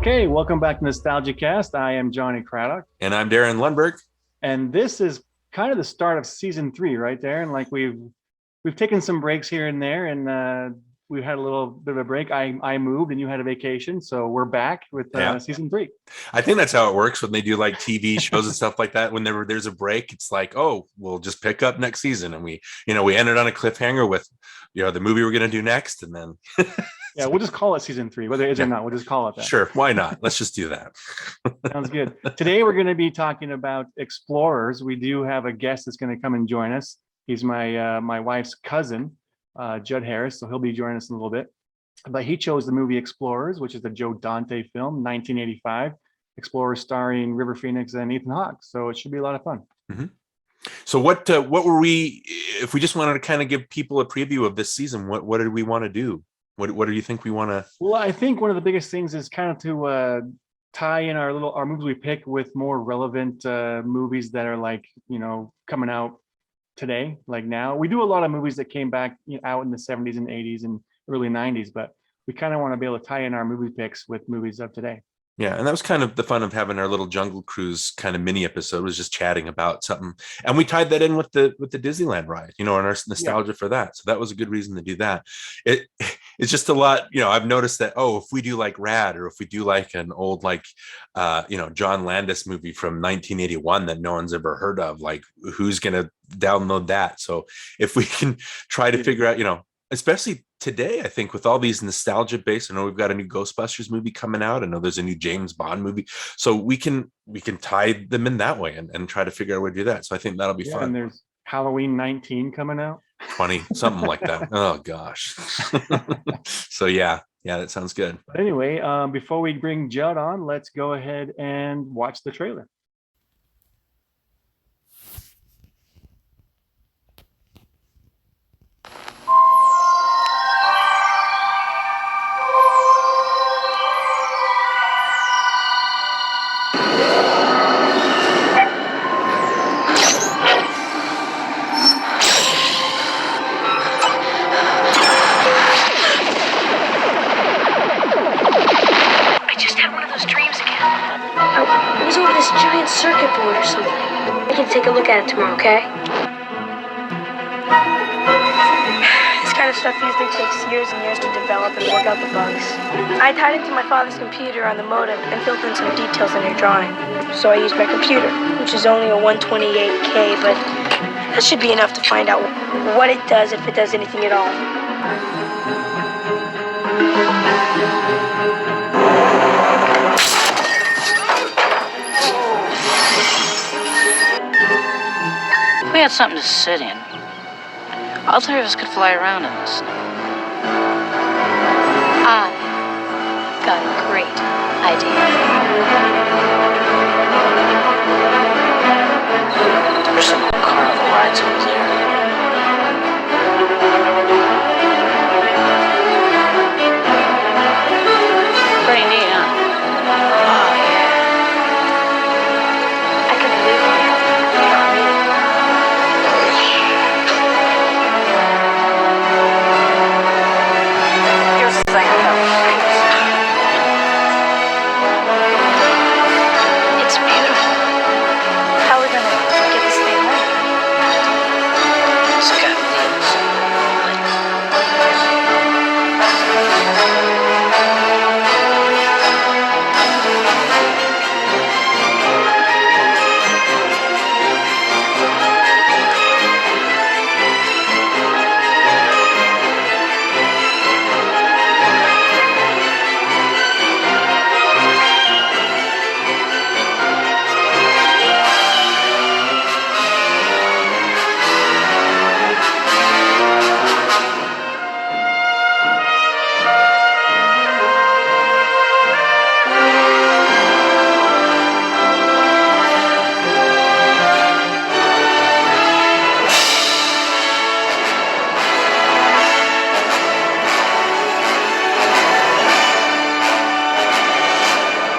Okay, welcome back to NostalgiaCast. I am Johnny Craddock. And I'm Darin Lundberg. And this is kind of the start of season 3, right, Darin? Like we've taken some breaks here and there, and we've had a little bit of a break. I moved and you had a vacation, so we're back with season 3. I think that's how it works when they do like TV shows and stuff like that. When there's a break, it's like, oh, we'll just pick up next season, and we ended on a cliffhanger with the movie we're gonna do next, and then yeah, we'll just call it season 3, whether it is or not. We'll just call it that. Sure, why not? Let's just do that. Sounds good. Today we're going to be talking about explorers. We do have a guest that's going to come and join us. He's my wife's cousin, Judd Harris, so he'll be joining us in a little bit. But he chose the movie Explorers, which is the Joe Dante film, 1985. Explorers starring River Phoenix and Ethan Hawke. So it should be a lot of fun. Mm-hmm. So what were we? If we just wanted to kind of give people a preview of this season, what did we want to do? What do you think we want to? Well, I think one of the biggest things is kind of to tie in our movies we pick with more relevant movies that are like, coming out today, like now. We do a lot of movies that came back out in the 70s and 80s and early 90s, but we kind of want to be able to tie in our movie picks with movies of today. Yeah, and that was kind of the fun of having our little Jungle Cruise kind of mini episode, was just chatting about something, and we tied that in with the Disneyland ride, and our nostalgia for that. So that was a good reason to do that. It's just a lot, I've noticed that, if we do like Rad, or if we do like an old John Landis movie from 1981 that no one's ever heard of, like who's gonna download that? So if we can try to figure out, especially today, I think with all these nostalgia based, I know we've got a new Ghostbusters movie coming out. I know there's a new James Bond movie. So we can tie them in that way and try to figure out a way to do that. So I think that'll be fun. And there's Halloween 19 coming out. 20, something like that. Oh gosh. So yeah, that sounds good. But anyway, before we bring Judd on, let's go ahead and watch the trailer. Circuit board or something. We can take a look at it tomorrow, okay? This kind of stuff usually takes years and years to develop and work out the bugs. I tied it to my father's computer on the modem and filled in some details in your drawing. So I used my computer, which is only a 128K, but that should be enough to find out what it does, if it does anything at all. If we had something to sit in, all three of us could fly around in this. I got a great idea. There's some carnival rides over there. Pretty neat, huh? Oh, yeah. I can live here. You don't need it. Here's the thing about It's beautiful. How are we gonna get this thing running? it's got wheels.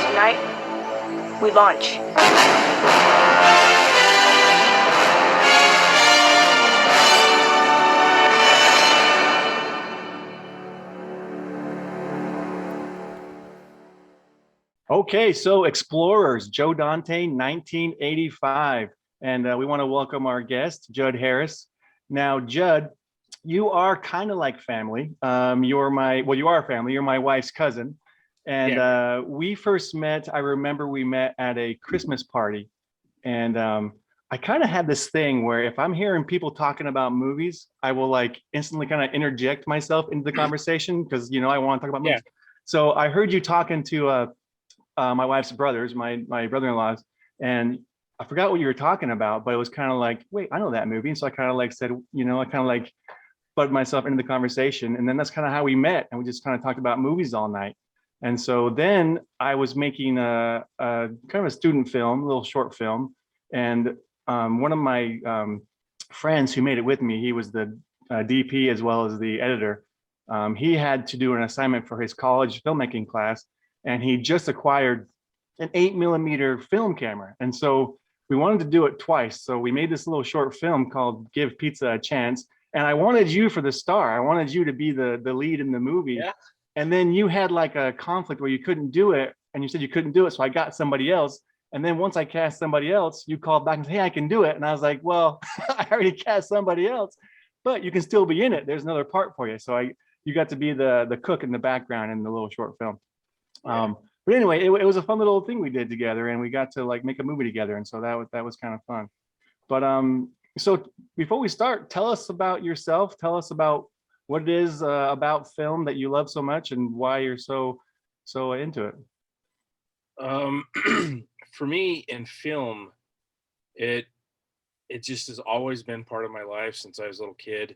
Tonight, we launch. Okay, so Explorers, Joe Dante, 1985. And we want to welcome our guest, Judd Harris. Now, Judd, you are kind of like family. You are family. You're my wife's cousin. And we first met, I remember we met at a Christmas party. And I kind of had this thing where if I'm hearing people talking about movies, I will like instantly kind of interject myself into the conversation because, I want to talk about movies. So I heard you talking to my wife's brothers, my brother-in-laws, and I forgot what you were talking about, but it was kind of like, wait, I know that movie. And so I kind of like said, I kind of like butted myself into the conversation. And then that's kind of how we met. And we just kind of talked about movies all night. And so then I was making a kind of a student film, a little short film. And one of my friends who made it with me, he was the DP as well as the editor. He had to do an assignment for his college filmmaking class. And he just acquired an 8mm film camera. And so we wanted to do it twice. So we made this little short film called Give Pizza a Chance. And I wanted you for the star. I wanted you to be the lead in the movie. Yeah. And then you had like a conflict where you couldn't do it. And you said you couldn't do it. So I got somebody else. And then once I cast somebody else, you called back and said, hey, I can do it. And I was like, well, I already cast somebody else, but you can still be in it. There's another part for you. So you got to be the cook in the background in the little short film. Yeah. But anyway, it was a fun little thing we did together, and we got to like make a movie together, and so that was kind of fun. But so before we start, tell us about yourself. Tell us about what it is about film that you love so much, and why you're so into it. For me in film, it just has always been part of my life since I was a little kid.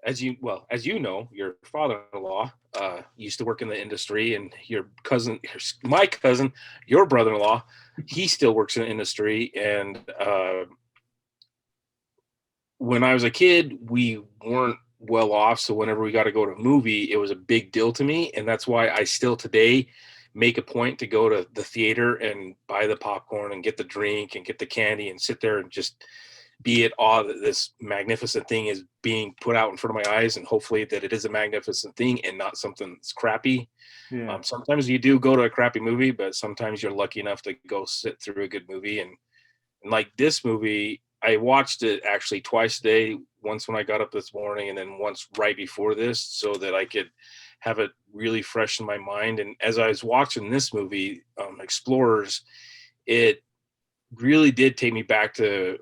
As you know, your father-in-law used to work in the industry, and my cousin, your brother-in-law, he still works in the industry. And when I was a kid, we weren't well off. So whenever we got to go to a movie, it was a big deal to me. And that's why I still today make a point to go to the theater and buy the popcorn and get the drink and get the candy and sit there and just be at awe that this magnificent thing is being put out in front of my eyes, and hopefully that it is a magnificent thing and not something that's crappy. Yeah. Sometimes you do go to a crappy movie, but sometimes you're lucky enough to go sit through a good movie. And like this movie, I watched it actually twice a day, once when I got up this morning and then once right before this, so that I could have it really fresh in my mind. And as I was watching this movie, Explorers, it really did take me back to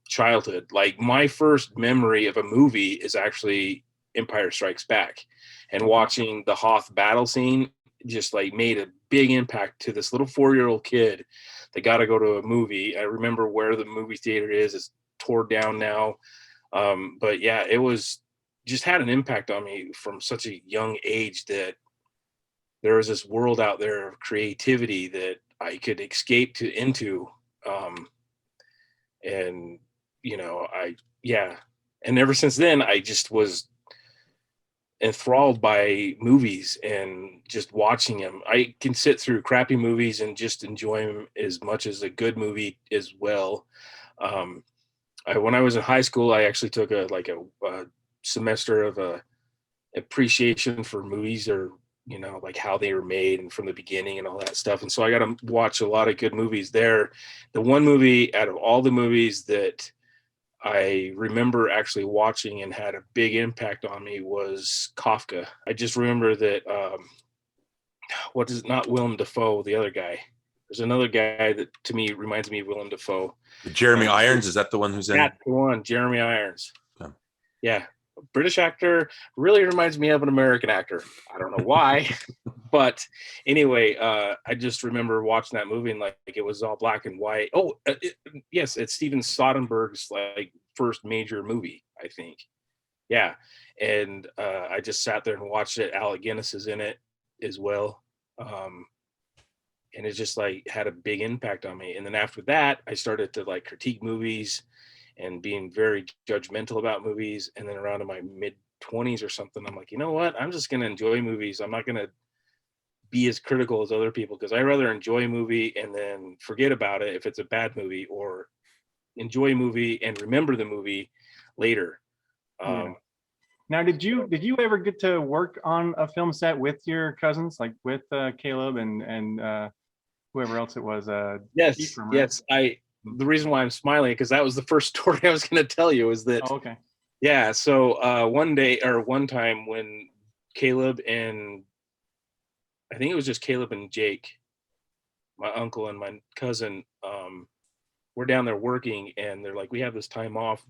childhood. Like my first memory of a movie is actually Empire Strikes Back, and watching the Hoth battle scene just like made a big impact to this little 4-year-old kid that got to go to a movie. I remember where the movie theater is. It's torn down now. But yeah, it was just had an impact on me from such a young age that there was this world out there of creativity that I could escape into. And and ever since then, I just was enthralled by movies and just watching them. I can sit through crappy movies and just enjoy them as much as a good movie as well. When I was in high school, I actually took a semester of appreciation for movies, or like how they were made and from the beginning and all that stuff. And so I got to watch a lot of good movies there. The one movie out of all the movies that I remember actually watching and had a big impact on me was Kafka. I just remember that, not Willem Dafoe, the other guy. There's another guy that to me reminds me of Willem Dafoe. Jeremy Irons, is that the one who's in? That's the one, Jeremy Irons. Yeah. British actor, really reminds me of an American actor. I don't know why, but anyway, I just remember watching that movie and like it was all black and white. Yes, it's Steven Soderbergh's like first major movie, I think. Yeah, and I just sat there and watched it. Alec Guinness is in it as well, and it just like had a big impact on me. And then after that, I started to like critique movies and being very judgmental about movies. And then around in my mid-20s or something, I'm like, you know what? I'm just going to enjoy movies. I'm not going to be as critical as other people, because I rather enjoy a movie and then forget about it if it's a bad movie, or enjoy a movie and remember the movie later. Now, did you ever get to work on a film set with your cousins, like with Caleb and whoever else it was? Yes, Ephraim, right? yes. The reason why I'm smiling, because that was the first story I was going to tell you, is that Oh, okay. yeah. So one time when Caleb and I think it was just Caleb and Jake, my uncle and my cousin, were down there working, and they're like, we have this time off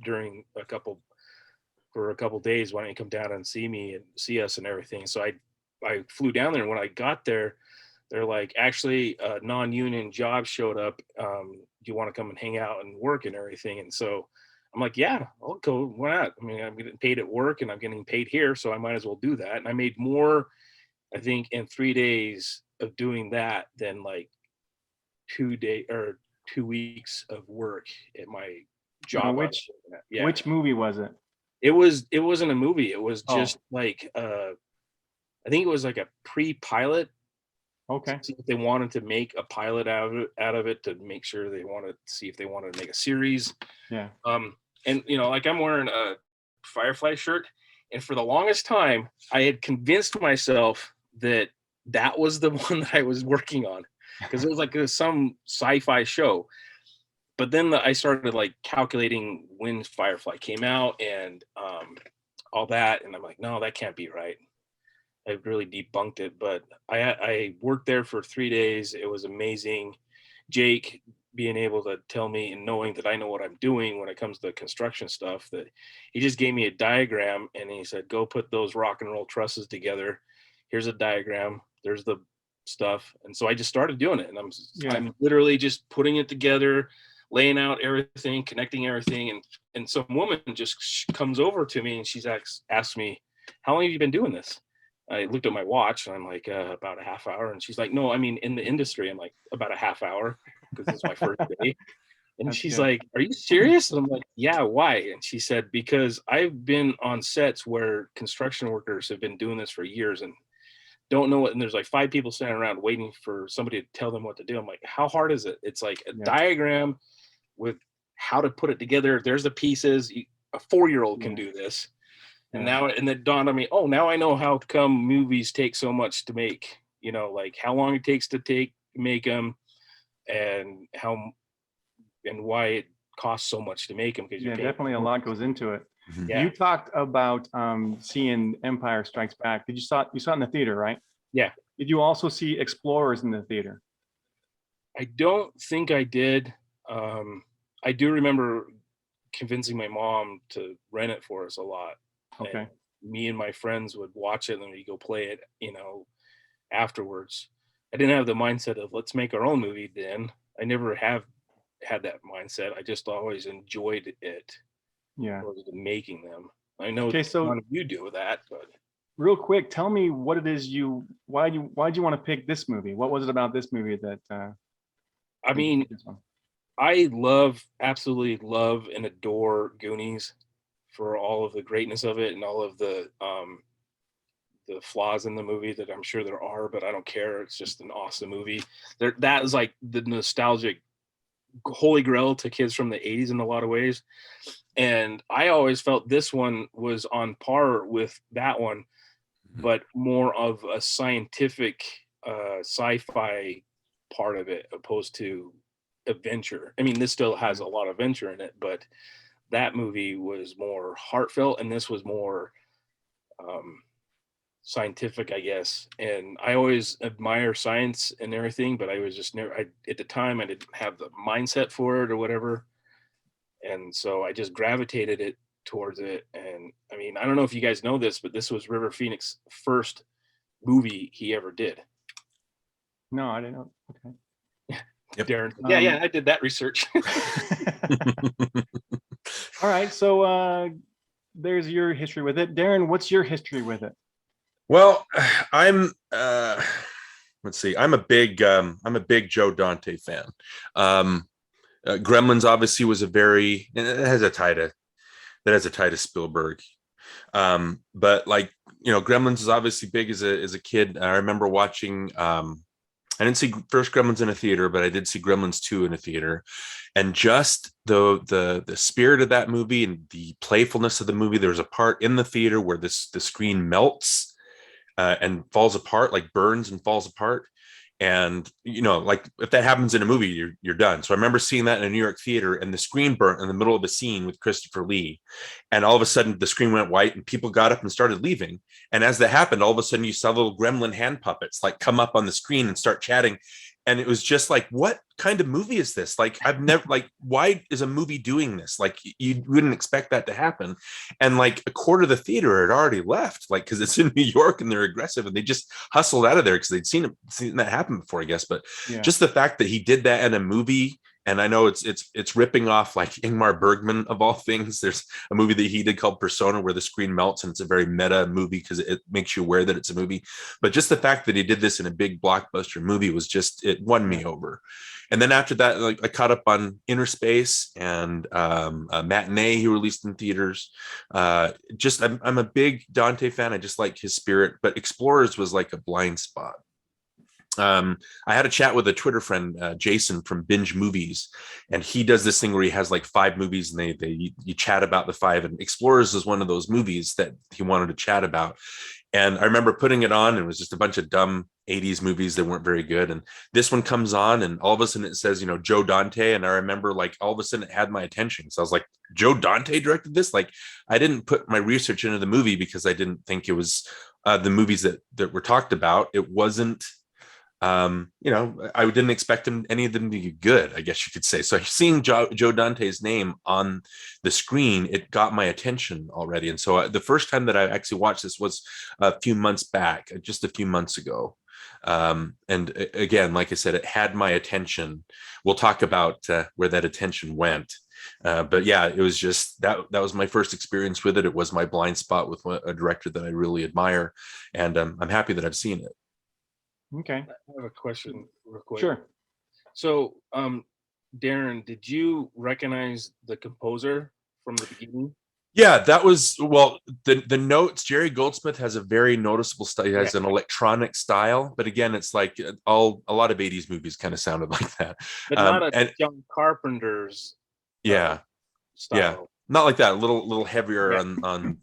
for a couple days. Why don't you come down and see me and see us and everything? So I flew down there, and when I got there, they're like, actually, a non-union job showed up. Do you want to come and hang out and work and everything? And so I'm like, yeah, I'll go. Why not? I mean, I'm getting paid at work and I'm getting paid here, so I might as well do that. And I made more, I think, in 3 days of doing that than like 2 weeks of work at my job. Which movie was it? It wasn't a movie. It was Oh. just like I think it was like a pre-pilot. Okay. See if they wanted to make a pilot out of it to make sure they wanted to see if they wanted to make a series. Yeah. And like I'm wearing a Firefly shirt, and for the longest time I had convinced myself that was the one that I was working on, because it was like some sci-fi show. But then I started like calculating when Firefly came out and all that, and I'm like, no, that can't be right. I really debunked it, but I worked there for 3 days. It was amazing. Jake being able to tell me and knowing that I know what I'm doing when it comes to construction stuff, that he just gave me a diagram and he said, go put those rock and roll trusses together. Here's a diagram. There's the stuff. And so I just started doing it, and I'm literally just putting it together, laying out everything, connecting everything. And some woman just comes over to me and she's asked me, how long have you been doing this? I looked at my watch and I'm like, about a half hour. And she's like, no, I mean, in the industry, I'm like, about a half hour, because it's my first day. And That's she's good. like, are you serious? And I'm like, yeah, why? And she said, because I've been on sets where construction workers have been doing this for years and don't know what, and there's like 5 people standing around waiting for somebody to tell them what to do. I'm like, how hard is it? It's like a diagram with how to put it together. There's the pieces. A 4-year-old can do this. And it dawned on me, oh, now I know how come movies take so much to make, like how long it takes to make them, and why it costs so much to make them. Yeah, definitely a lot goes into it. Yeah. You talked about seeing Empire Strikes Back. You saw it in the theater, right? Yeah. Did you also see Explorers in the theater? I don't think I did. I do remember convincing my mom to rent it for us a lot. Okay. And me and my friends would watch it, and then we go play it, afterwards. I didn't have the mindset of let's make our own movie then. I never have had that mindset. I just always enjoyed it. Yeah. Making them. I know so you do that, but real quick, tell me what it is why'd you want to pick this movie? What was it about this movie that I mean, I absolutely love and adore Goonies for all of the greatness of it and all of the flaws in the movie that I'm sure there are, but I don't care. It's just an awesome movie. That is like the nostalgic holy grail to kids from the 80s in a lot of ways. And I always felt this one was on par with that one, but more of a scientific sci-fi part of it opposed to adventure. I mean, this still has a lot of adventure in it, but that movie was more heartfelt, and this was more scientific, I guess. And I always admire science and everything, but I was just never, at the time, I didn't have the mindset for it or whatever. And so I just gravitated it towards it. And I mean, I don't know if you guys know this, but this was River Phoenix's first movie he ever did. No, I didn't know. Okay. Yep. Darin. Yeah, I did that research. All right, so there's your history with it. Darin, what's your history with it? Well, I'm let's see. I'm a big Joe Dante fan. Gremlins obviously was it has a tie to Spielberg. But like, Gremlins is obviously big as a kid. I remember watching I didn't see first Gremlins in a theater, but I did see Gremlins 2 in a theater. And just the spirit of that movie and the playfulness of the movie, there was a part in the theater where the screen melts and falls apart, like burns and falls apart. And like if that happens in a movie, you're done. So I remember seeing that in a New York theater, and the screen burnt in the middle of a scene with Christopher Lee, and all of a sudden the screen went white and people got up and started leaving. And as that happened, all of a sudden you saw little gremlin hand puppets like come up on the screen and start chatting. And it was just like, what kind of movie is this? Like, I've never, like, why is a movie doing this? Like, you wouldn't expect that to happen. And like a quarter of the theater had already left, like, because it's in New York and they're aggressive, and they just hustled out of there because they'd seen that happen before, I guess. But just the fact that he did that in a movie. And I know it's ripping off like Ingmar Bergman of all things. There's a movie that he did called Persona where the screen melts, and it's a very meta movie because it makes you aware that it's a movie. But just the fact that he did this in a big blockbuster movie was just, it won me over. And then after that, like I caught up on INNERSPACE and a Matinee he released in theaters. I'm a big Dante fan. I just like his spirit, but Explorers was like a blind spot. I had a chat with a Twitter friend, Jason from Binge Movies, and he does this thing where he has like 5 movies and you chat about the 5, and Explorers is one of those movies that he wanted to chat about. And I remember putting it on, and it was just a bunch of dumb 80s movies that weren't very good. And this one comes on, and all of a sudden it says, Joe Dante. And I remember like all of a sudden it had my attention. So I was like, Joe Dante directed this? Like, I didn't put my research into the movie because I didn't think it was the movies that were talked about. It wasn't, I didn't expect any of them to be good, I guess you could say. So seeing Joe Dante's name on the screen, it got my attention already. And so the first time that I actually watched this was a few months back, just a few months ago. And again, like I said, it had my attention. We'll talk about where that attention went. But yeah, it was just that was my first experience with it. It was my blind spot with a director that I really admire. And I'm happy that I've seen it. Okay. I have a question real quick. Sure. So, Darin, did you recognize the composer from the beginning? Yeah, that was, well, the notes, Jerry Goldsmith has a very noticeable style. He has an electronic style, but again, it's like a lot of 80s movies kind of sounded like that. But not a John Carpenter's style. Yeah. Not like that, a little heavier on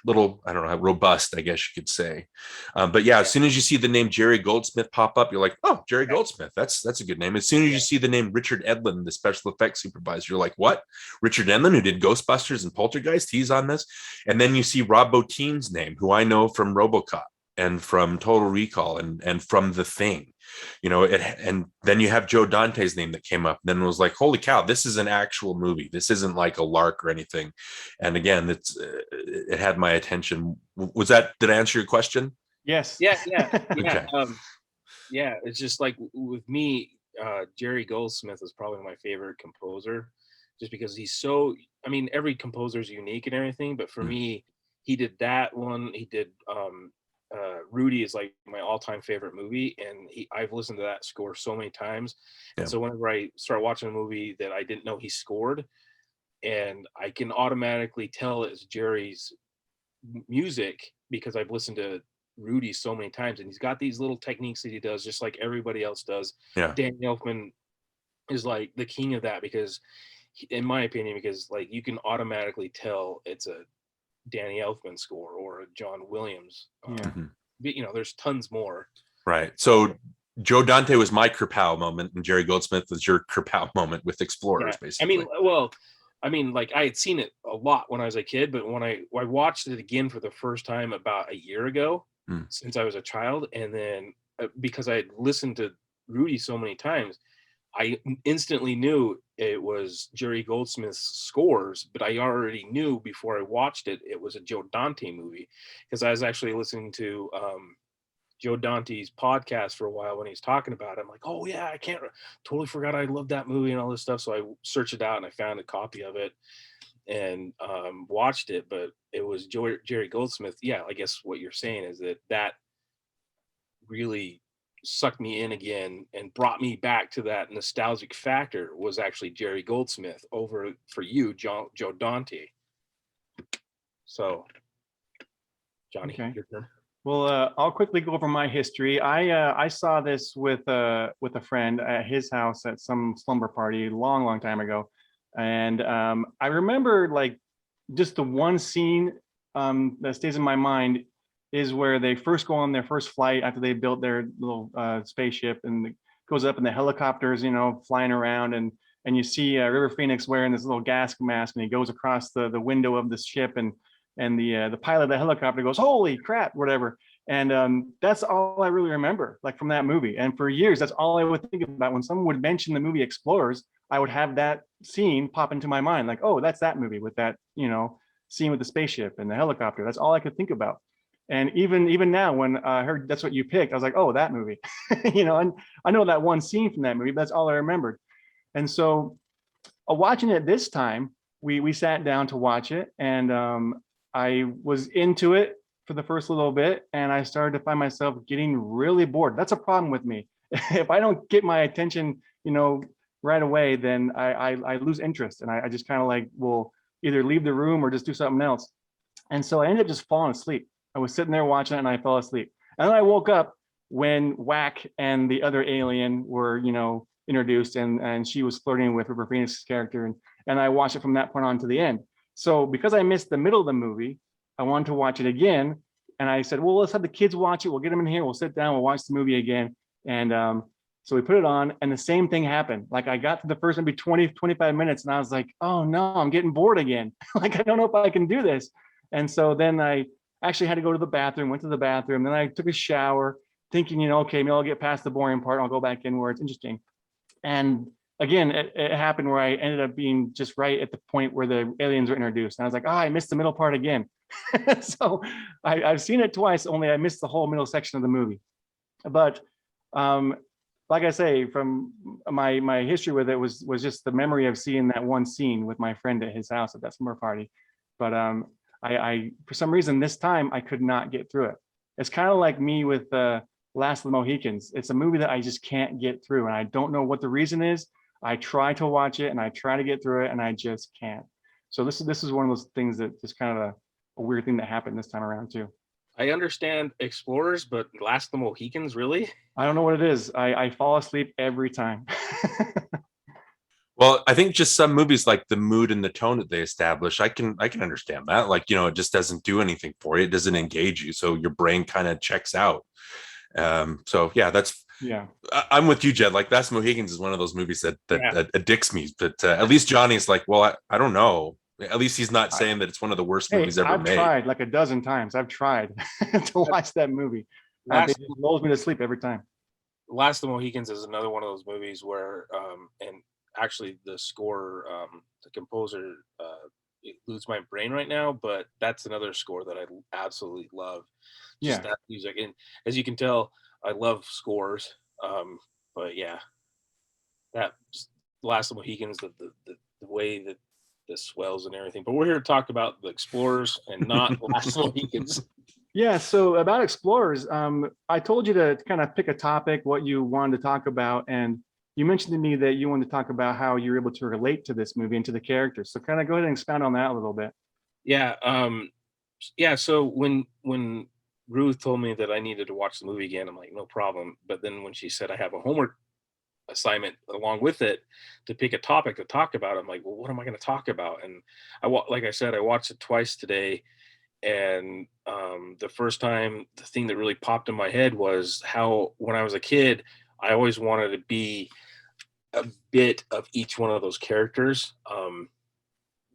little, I don't know, robust, I guess you could say. But yeah, as soon as you see the name Jerry Goldsmith pop up, you're like, oh, Jerry Goldsmith, that's a good name. As soon as you see the name Richard Edlund, the special effects supervisor, you're like, what? Richard Edlund, who did Ghostbusters and Poltergeist, he's on this? And then you see Rob Bottin's name, who I know from RoboCop and from Total Recall and from The Thing. And then you have Joe Dante's name that came up. Then it was like, holy cow, this is an actual movie. This isn't like a lark or anything. And again, it had my attention. Did I answer your question? Yes. Yeah. Okay. It's just like with me, Jerry Goldsmith is probably my favorite composer, just because he's so, every composer is unique and everything, but for me, he did that one. He did, Rudy is like my all-time favorite movie, and I've listened to that score so many times. And so whenever I start watching a movie that I didn't know he scored, and I can automatically tell it's Jerry's music because I've listened to Rudy so many times, and he's got these little techniques that he does just like everybody else does. Danny Elfman is like the king of that, because in my opinion, because like you can automatically tell it's a Danny Elfman score or a John Williams. There's tons more. Right. So Joe Dante was my Kerpow moment, and Jerry Goldsmith was your Kerpow moment with Explorers, basically. Like I had seen it a lot when I was a kid, but when I watched it again for the first time about a year ago, since I was a child, and then because I had listened to Rudy so many times, I instantly knew it was Jerry Goldsmith's scores, but I already knew before I watched it, it was a Joe Dante movie, because I was actually listening to Joe Dante's podcast for a while when he's talking about it. I'm like, oh yeah, totally forgot I loved that movie and all this stuff. So I searched it out and I found a copy of it and watched it, but it was Jerry Goldsmith. Yeah, I guess what you're saying is that really sucked me in again and brought me back to that nostalgic factor was actually Jerry Goldsmith over for you, Joe Dante. So, Johnny, your turn. Well, I'll quickly go over my history. I saw this with a friend at his house at some slumber party a long, long time ago, and I remember like just the one scene that stays in my mind is where they first go on their first flight after they built their little spaceship, and it goes up, and the helicopters, flying around, and you see River Phoenix wearing this little gas mask, and he goes across the window of the ship, and the pilot of the helicopter goes, "Holy crap," whatever. And that's all I really remember, like from that movie. And for years, that's all I would think about when someone would mention the movie Explorers. I would have that scene pop into my mind, like, "Oh, that's that movie with that, scene with the spaceship and the helicopter." That's all I could think about. And even now, when I heard that's what you picked, I was like, "Oh, that movie," And I know that one scene from that movie, but that's all I remembered. And so, watching it this time, we sat down to watch it, and I was into it for the first little bit, and I started to find myself getting really bored. That's a problem with me. If I don't get my attention, right away, then I lose interest, and I just kind of like will either leave the room or just do something else. And so I ended up just falling asleep. I was sitting there watching it, and I fell asleep. And then I woke up when Whack and the other alien were, introduced, and she was flirting with River Phoenix's character, and I watched it from that point on to the end. So because I missed the middle of the movie, I wanted to watch it again, and I said, "Well, let's have the kids watch it. We'll get them in here. We'll sit down. We'll watch the movie again." And so we put it on, and the same thing happened. Like, I got to the first maybe 20, 25 minutes, and I was like, "Oh no, I'm getting bored again." Like, I don't know if I can do this. And so then I actually had to go to the bathroom, went to the bathroom, then I took a shower, thinking, okay, maybe I'll get past the boring part, I'll go back in where it's interesting. And again, it happened where I ended up being just right at the point where the aliens were introduced. And I was like, "Oh, I missed the middle part again." So I've seen it twice, only I missed the whole middle section of the movie. But like I say, from my history with it was just the memory of seeing that one scene with my friend at his house at that summer party. But I for some reason this time I could not get through it. It's kind of like me with Last of the Mohicans. It's a movie that I just can't get through, and I don't know what the reason is. I try to watch it and I try to get through it, and I just can't. So this is one of those things that just kind of a weird thing that happened this time around too. I understand Explorers, but Last of the Mohicans, really? I don't know what it is. I fall asleep every time. Well, I think just some movies, like the mood and the tone that they establish, I can understand that. Like, it just doesn't do anything for you. It doesn't engage you, so your brain kind of checks out. So yeah, I'm with you, Jed. Like, Last Mohicans is one of those movies that addicts me. But at least Johnny's like, well, I don't know. At least he's not saying that it's one of the worst movies ever made. I've tried like a dozen times. I've tried to watch that movie. It just lulls me to sleep every time. Last of the Mohicans is another one of those movies where, and actually the score, the composer, it eludes my brain right now, but that's another score that I absolutely love. Just that music, and as you can tell, I love scores. But yeah, that Last of the Mohicans, the way that the swells and everything. But we're here to talk about the Explorers and not Last of the Mohicans. Yeah, so about Explorers, I told you to kind of pick a topic, what you wanted to talk about, and you mentioned to me that you wanted to talk about how you're able to relate to this movie and to the characters. So kind of go ahead and expound on that a little bit. Yeah, so when Ruth told me that I needed to watch the movie again, I'm like, no problem. But then when she said I have a homework assignment along with it to pick a topic to talk about, I'm like, well, what am I going to talk about? And like I said, I watched it twice today. And the first time, the thing that really popped in my head was how, when I was a kid, I always wanted to be a bit of each one of those characters.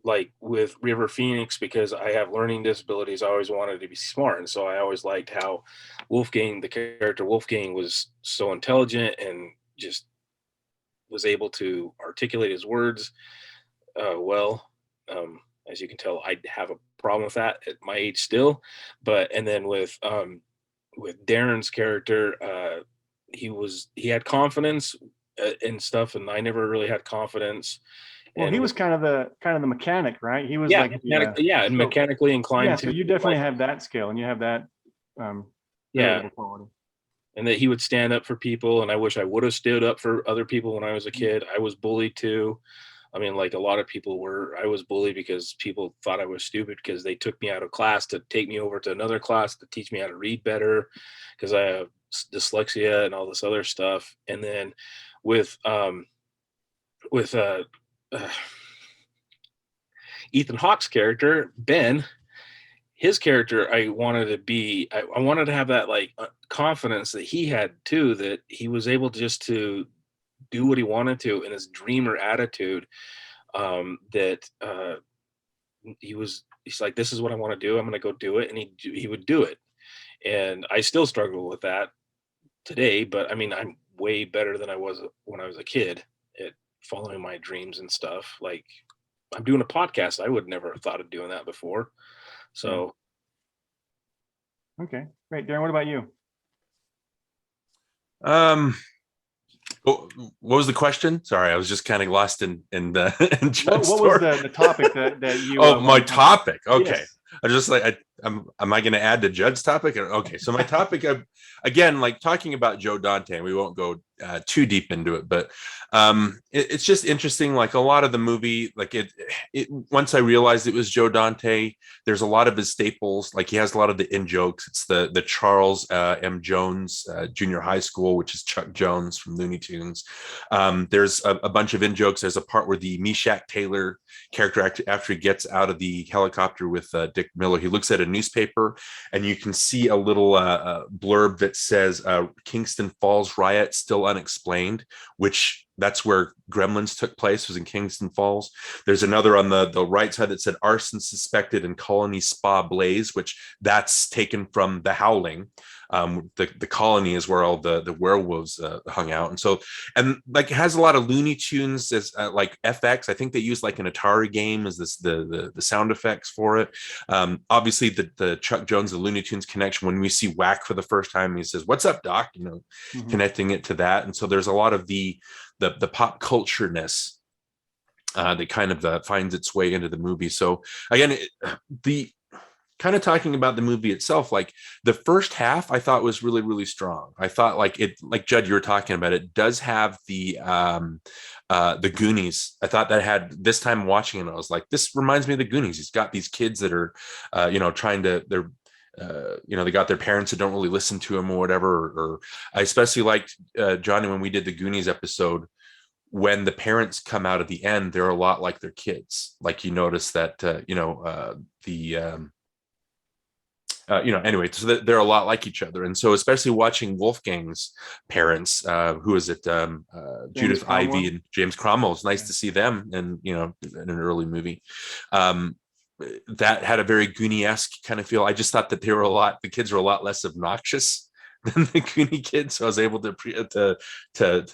Like with River Phoenix, because I have learning disabilities, I always wanted to be smart. And so I always liked how Wolfgang, the character Wolfgang, was so intelligent and just was able to articulate his words well. As you can tell, I have a problem with that at my age still. And then with Darin's character, he had confidence and stuff, and I never really had confidence. Well, he was kind of the mechanic, right? He was and mechanically inclined. Yeah, so you definitely have that skill, and you have that quality. And that he would stand up for people, and I wish I would have stood up for other people when I was a kid. I was bullied too. I mean, like a lot of people were, I was bullied because people thought I was stupid because they took me out of class to take me over to another class to teach me how to read better because I have dyslexia and all this other stuff. And then with, with, uh, Ethan Hawke's character, Ben, his character, I wanted to be, I wanted to have that like confidence that he had too, that he was able to just to do what he wanted to in his dreamer attitude. That he's like, this is what I want to do. I'm going to go do it. And he would do it. And I still struggle with that today, but I mean, I'm way better than I was when I was a kid at following my dreams and stuff. Like I'm doing a podcast. I would never have thought of doing that before. So. Okay, great. Darin, what about you? What was the question? Sorry, I was just kind of lost in in Judd's What story. was the topic that you? Oh, my topic. Okay. Yes. I just like am I going to add to Judd's topic? Okay, so my topic, again, like talking about Joe Dante, we won't go too deep into it, but it's just interesting. Like a lot of the movie, like it once I realized it was Joe Dante, there's a lot of his staples. Like he has a lot of the in jokes. It's the Charles M. Jones Junior High School, which is Chuck Jones from Looney Tunes. There's a bunch of in jokes. There's a part where the Meshack Taylor character, after he gets out of the helicopter with Dick Miller, he looks at a newspaper and you can see a little blurb that says Kingston Falls riot still unexplained, which that's where Gremlins took place, was in Kingston Falls. There's another on the right side that said arson suspected in Colony Spa blaze, which that's taken from The Howling. The colony is where all the werewolves hung out. And so, and like it has a lot of Looney Tunes as like FX. I think they use like an Atari game as this the sound effects for it. Obviously the Chuck Jones, the Looney Tunes connection, when we see Whack for the first time, he says, "What's up, Doc?" You know, connecting it to that. And so there's a lot of the pop culture-ness that kind of finds its way into the movie. So again, the kind of talking about the movie itself, like the first half I thought was really, really strong. I thought like it, like Judd, you were talking about, it does have the Goonies. I thought that had, this time watching it, I was like, this reminds me of the Goonies. He's got these kids that are, trying to, they're, they got their parents that don't really listen to him or whatever. Or I especially liked Jonny when we did the Goonies episode, when the parents come out at the end, they're a lot like their kids. Like you notice that, anyway, so they're a lot like each other. And so especially watching Wolfgang's parents, who is it? Judith Cromwell. Ivey and James Cromwell. It's nice to see them in an early movie. That had a very Goonie-esque kind of feel. I just thought that the kids were a lot less obnoxious than the Goonie kids, so I was able to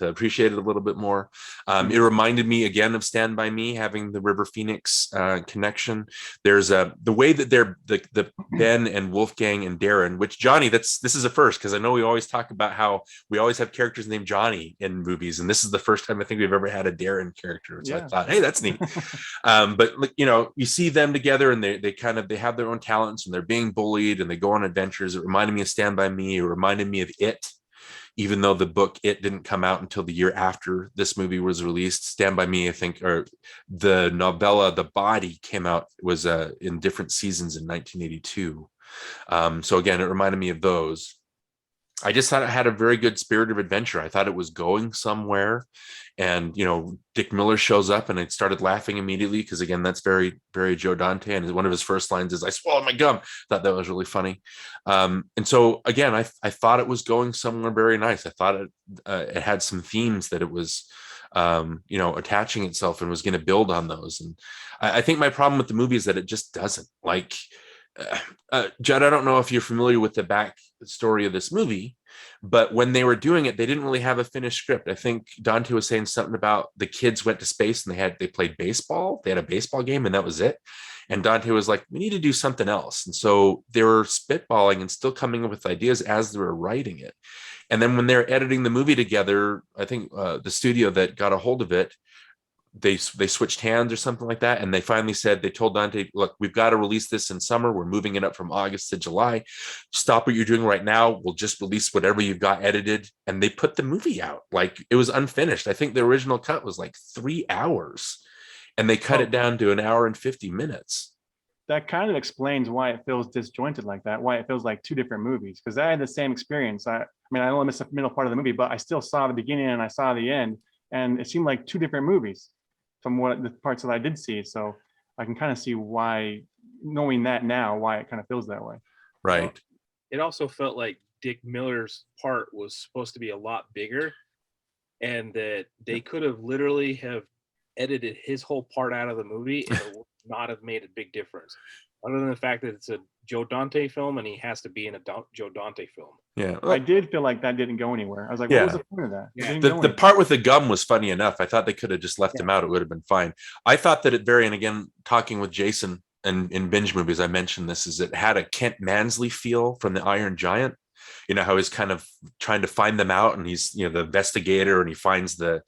appreciate it a little bit more. It reminded me again of Stand By Me, having the River Phoenix connection. There's the way that they're the Ben and Wolfgang and Darin, which Jonny, this is a first, because I know we always talk about how we always have characters named Jonny in movies, and this is the first time I think we've ever had a Darin character. So I thought, hey, that's neat. But you see them together, and they have their own talents, and they're being bullied, and they go on adventures. It reminded me of Stand By Me. It reminded me of It, even though the book It didn't come out until the year after this movie was released. Stand By Me, I think, or the novella The Body came out, was in different seasons in 1982. So again, it reminded me of those. I just thought it had a very good spirit of adventure. I thought it was going somewhere. And, Dick Miller shows up and I started laughing immediately because, again, that's very, very Joe Dante. And one of his first lines is, "I swallowed my gum." Thought that was really funny. And so, again, I thought it was going somewhere very nice. I thought it had some themes that it was, attaching itself and was going to build on those. And I think my problem with the movie is that it just doesn't. Like, Judd, I don't know if you're familiar with the back story of this movie, but when they were doing it, they didn't really have a finished script. I think Dante was saying something about the kids went to space and they played baseball. They had a baseball game and that was it. And Dante was like, we need to do something else. And so they were spitballing and still coming up with ideas as they were writing it. And then when they're editing the movie together, I think the studio that got a hold of it, they switched hands or something like that, and they finally said, they told Dante, "Look, we've got to release this in summer. We're moving it up from August to July. Stop what you're doing right now. We'll just release whatever you've got edited." And they put the movie out like it was unfinished. I think the original cut was like 3 hours, and they cut it down to an hour and 50 minutes. That kind of explains why it feels disjointed like that, why it feels like two different movies. Because I had the same experience. I mean, I only missed the middle part of the movie, but I still saw the beginning and I saw the end, and it seemed like two different movies from what the parts that I did see. So I can kind of see why, knowing that now, why it kind of feels that way. Right. Well, it also felt like Dick Miller's part was supposed to be a lot bigger, and that they could have literally have edited his whole part out of the movie and it would not have made a big difference, other than the fact that it's a Joe Dante film and he has to be in a Joe Dante film. Yeah, I did feel like that didn't go anywhere. I was like, Yeah. what was the point of that? It Yeah. didn't go the anywhere. part with the gum was funny enough. I thought they could have just left him out. It would have been fine. I thought that and again, talking with Jason and in binge movies, I mentioned this, is it had a Kent Mansley feel from the Iron Giant. You know how he's kind of trying to find them out, and he's, you know, the investigator, and he finds the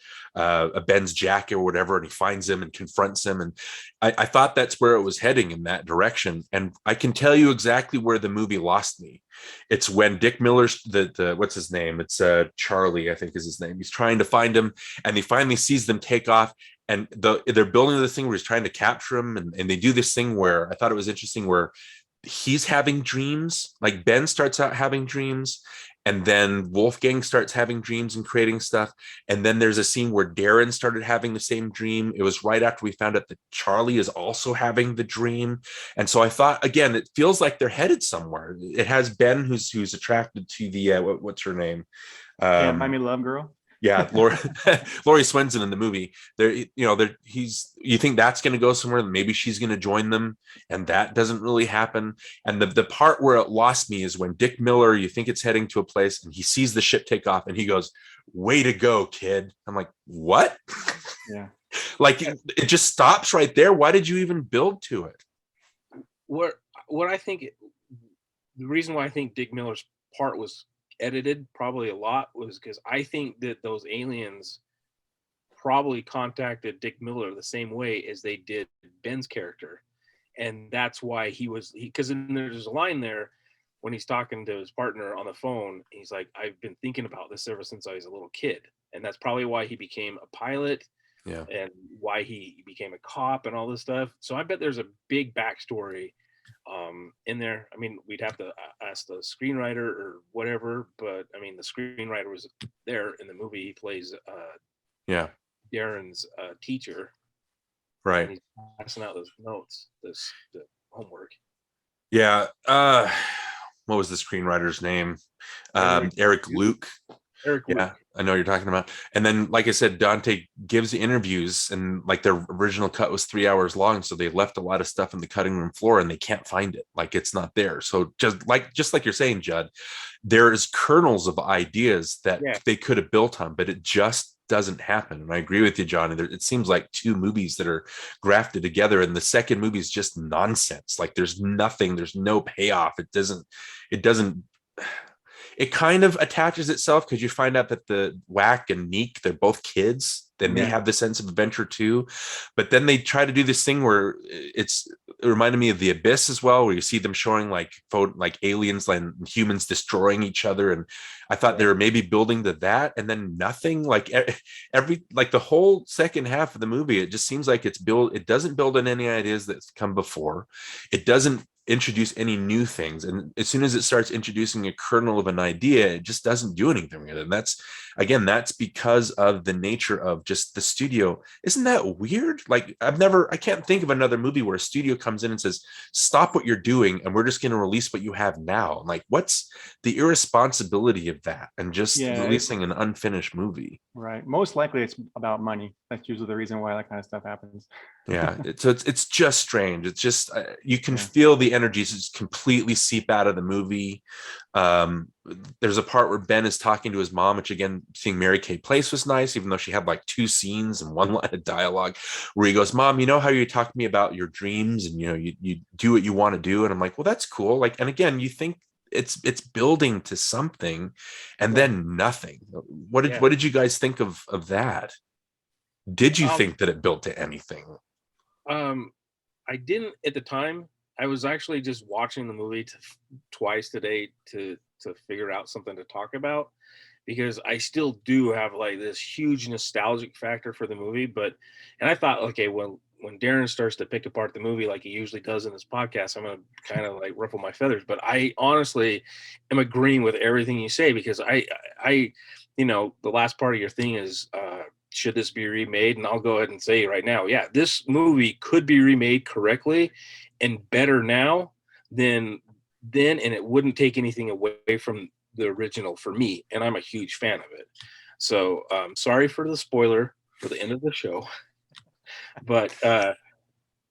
Ben's jacket or whatever, and he finds him and confronts him. And I thought that's where it was heading, in that direction. And I can tell you exactly where the movie lost me. It's when Dick Miller's the what's his name? It's Charlie, I think is his name. He's trying to find him, and he finally sees them take off. And they're building this thing where he's trying to capture him, and they do this thing where I thought it was interesting, where he's having dreams. Like Ben starts out having dreams, and then Wolfgang starts having dreams and creating stuff. And then there's a scene where Darin started having the same dream. It was right after we found out that Charlie is also having the dream. And so I thought, again, it feels like they're headed somewhere. It has Ben who's attracted to the what's her name? Can't Buy Me Love Girl. Yeah, Laurie Swenson in the movie. You think that's going to go somewhere? Maybe she's going to join them, and that doesn't really happen. And the part where it lost me is when Dick Miller, you think it's heading to a place, and he sees the ship take off, and he goes, "Way to go, kid!" I'm like, what? Yeah. Like it just stops right there. Why did you even build to it? What I think, the reason why I think Dick Miller's part was edited probably a lot was because I think that those aliens probably contacted Dick Miller the same way as they did Ben's character, and that's why because there's a line there when he's talking to his partner on the phone. He's like, "I've been thinking about this ever since I was a little kid," and that's probably why he became a pilot. Yeah. And why he became a cop and all this stuff. So I bet there's a big backstory in there. I mean, we'd have to ask the screenwriter or whatever, but I mean, the screenwriter was there in the movie. He plays Darin's teacher, Right. and he's passing out those notes, the homework. Yeah. What was the screenwriter's name? Eric Luke. Eric Luke. Yeah, I know what you're talking about. And then, like I said, Dante gives the interviews, and like their original cut was 3 hours long, so they left a lot of stuff in the cutting room floor, and they can't find it. Like it's not there. So just like you're saying, Judd, there's kernels of ideas that they could have built on, but it just doesn't happen. And I agree with you, Johnny. It seems like two movies that are grafted together, and the second movie is just nonsense. Like there's nothing, there's no payoff. It doesn't. It kind of attaches itself because you find out that the Whack and Neek, they're both kids. Then they have the sense of adventure too. But then they try to do this thing where it reminded me of The Abyss as well, where you see them showing like aliens and humans destroying each other. And I thought they were maybe building to that, and then nothing. Like the whole second half of the movie, it just seems like it doesn't build on any ideas that's come before. It doesn't introduce any new things, and as soon as it starts introducing a kernel of an idea, it just doesn't do anything with it. And that's because of the nature of just the studio. Isn't that weird? Like I can't think of another movie where a studio comes in and says, stop what you're doing and we're just going to release what you have now. Like what's the irresponsibility of that, and just releasing an unfinished movie? Right. Most likely it's about money. That's usually the reason why that kind of stuff happens. Yeah. It's just strange. It's just, you can feel the energies just completely seep out of the movie. There's a part where Ben is talking to his mom, which again, seeing Mary Kay Place was nice, even though she had like 2 scenes and 1 line of dialogue where he goes, "Mom, you know how you talk to me about your dreams and, you know, you do what you want to do." And I'm like, well, that's cool. Like, and again, you think it's building to something, and then nothing. What did you guys think of that? Did you think that it built to anything? I didn't at the time. I was actually just watching the movie twice today to figure out something to talk about, because I still do have like this huge nostalgic factor for the movie. And I thought, okay, well, when Darin starts to pick apart the movie like he usually does in this podcast, I'm gonna kind of like ruffle my feathers. But I honestly am agreeing with everything you say, because I the last part of your thing is should this be remade? And I'll go ahead and say right now, yeah, this movie could be remade correctly and better now than then, and it wouldn't take anything away from the original for me, and I'm a huge fan of it. So sorry for the spoiler for the end of the show, but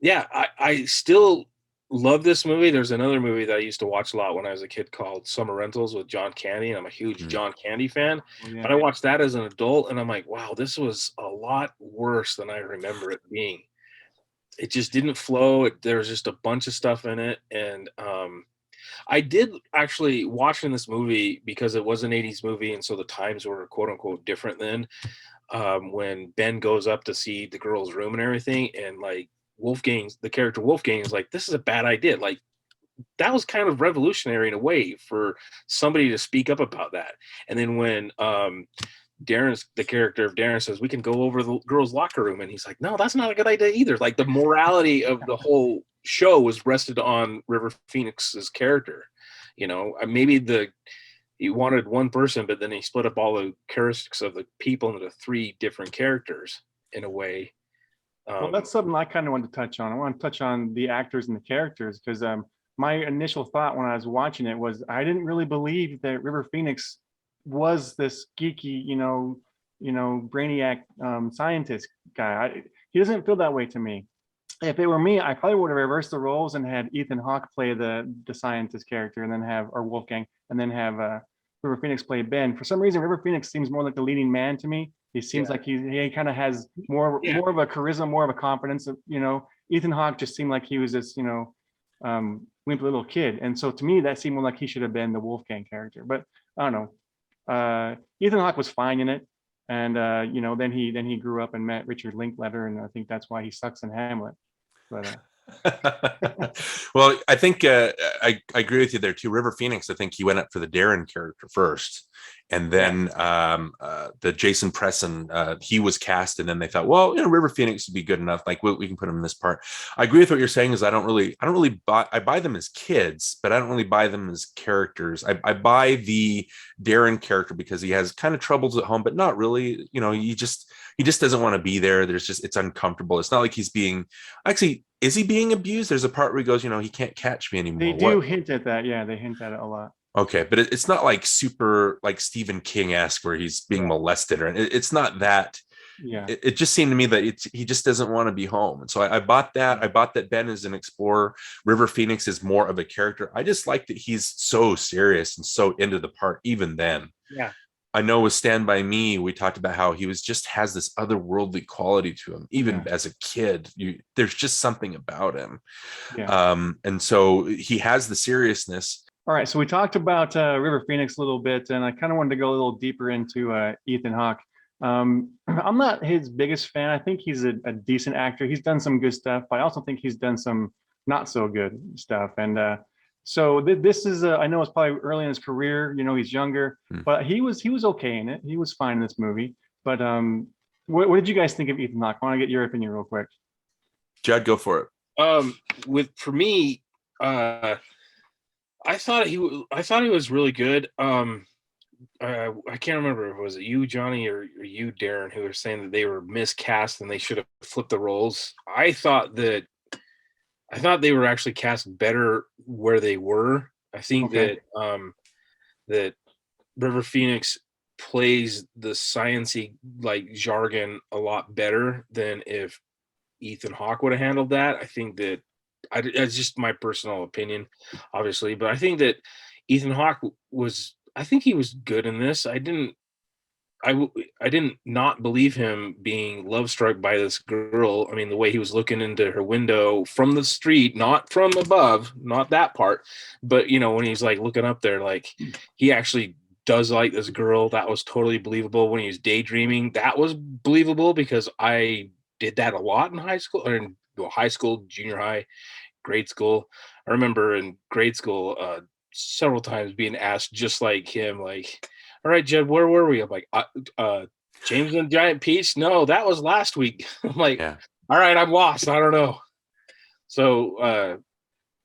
yeah, I still love this movie. There's another movie that I used to watch a lot when I was a kid called Summer Rentals with John Candy, and I'm a huge John Candy fan. Yeah. But I watched that as an adult, and I'm like, wow, this was a lot worse than I remember it being. It just didn't flow. There was just a bunch of stuff in it, and I did actually watching this movie because it was an 80s movie, and so the times were quote unquote different then. When Ben goes up to see the girl's room and everything, and like the character Wolfgang is like, this is a bad idea. Like, that was kind of revolutionary in a way for somebody to speak up about that. And then when the character of Darin says, we can go over the girl's locker room, and he's like, no, that's not a good idea either. Like, the morality of the whole show was rested on River Phoenix's character. Maybe he wanted one person, but then he split up all the characteristics of the people into 3 different characters in a way. Well, that's something I kind of want to touch on. I want to touch on the actors and the characters, because my initial thought when I was watching it was I didn't really believe that River Phoenix was this geeky, brainiac scientist guy. He doesn't feel that way to me. If it were me, I probably would have reversed the roles and had Ethan Hawke play the scientist character, and then or Wolfgang, and then have River Phoenix play Ben. For some reason, River Phoenix seems more like the leading man to me. He seems like he kind of has more of a charisma, more of a confidence. Ethan Hawke just seemed like he was this, wimpy little kid. And so to me, that seemed more like he should have been the Wolfgang character. But I don't know. Ethan Hawke was fine in it. And, then he grew up and met Richard Linklater. And I think that's why he sucks in Hamlet. But well, I think I agree with you there too. River Phoenix, I think he went up for the Darin character first, and then the Jason Presson, he was cast, and then they thought, well, River Phoenix would be good enough. Like, we can put him in this part. I agree with what you're saying. Is I don't really buy them as kids, but I don't really buy them as characters. I buy the Darin character because he has kind of troubles at home, but not really. He just doesn't want to be there. It's uncomfortable. It's not like he's being actually. Is he being abused? There's a part where he goes, he can't catch me anymore. They do hint at that. Yeah, they hint at it a lot. Okay, but it's not like super like Stephen King-esque where he's being molested, or it's not that. Yeah. It just seemed to me that he just doesn't want to be home. And so I bought that. I bought that Ben is an explorer. River Phoenix is more of a character. I just like that he's so serious and so into the part even then. Yeah. I know with Stand By Me, we talked about how he has this otherworldly quality to him. Even as a kid, there's just something about him. Yeah. And so he has the seriousness. All right. So we talked about River Phoenix a little bit, and I kind of wanted to go a little deeper into Ethan Hawke. I'm not his biggest fan. I think he's a decent actor. He's done some good stuff, but I also think he's done some not so good stuff. And so this is, I know it's probably early in his career, he's younger, but he was okay in it. He was fine in this movie. But what did you guys think of Ethan Hawke? I want to get your opinion real quick. Judd, go for it. For me, I thought he was really good. I can't remember if it was you, Johnny, or you, Darin, who were saying that they were miscast and they should have flipped the roles. I thought they were actually cast better where they were. I think that River Phoenix plays the science-y like jargon a lot better than if Ethan Hawke would have handled that. I think that it's just my personal opinion, obviously, but I think that Ethan Hawke I think he was good in this. I didn't not believe him being love struck by this girl. I mean, the way he was looking into her window from the street, not from above, not that part, but when he's like looking up there, like he actually does like this girl. That was totally believable. When he was daydreaming, that was believable because I did that a lot in high school, or in high school, junior high, grade school. I remember in grade school, several times being asked just like him, like, all right, Judd, where were we? I'm like, James and Giant Peach? No, that was last week. I'm like, all right, I'm lost. I don't know. So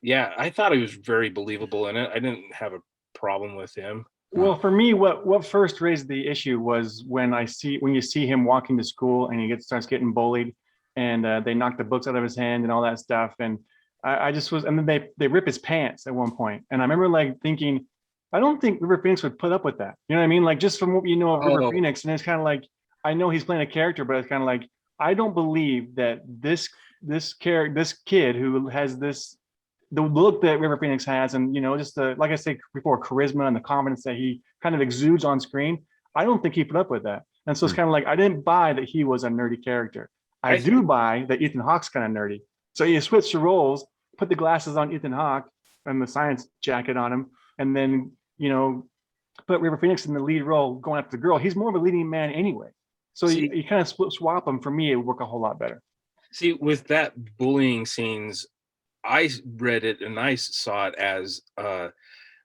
yeah, I thought he was very believable in it. I didn't have a problem with him. Well, for me, what first raised the issue was when you see him walking to school and he starts getting bullied, and they knock the books out of his hand and all that stuff. And I just was, and then they rip his pants at one point. And I remember like thinking, I don't think River Phoenix would put up with that. You know what I mean? Like just from what you know of River Phoenix, and it's kind of like, I know he's playing a character, but it's kind of like, I don't believe that this kid who has the look that River Phoenix has, and just the, like I said before, charisma and the confidence that he kind of exudes on screen, I don't think he put up with that. And so it's kind of like, I didn't buy that he was a nerdy character. I do buy that Ethan Hawke's kind of nerdy. So you switch the roles, put the glasses on Ethan Hawke and the science jacket on him, and then put River Phoenix in the lead role going after the girl. He's more of a leading man anyway. So you kind of swap them. For me, it would work a whole lot better. See, with that bullying scenes, I read it and I saw it as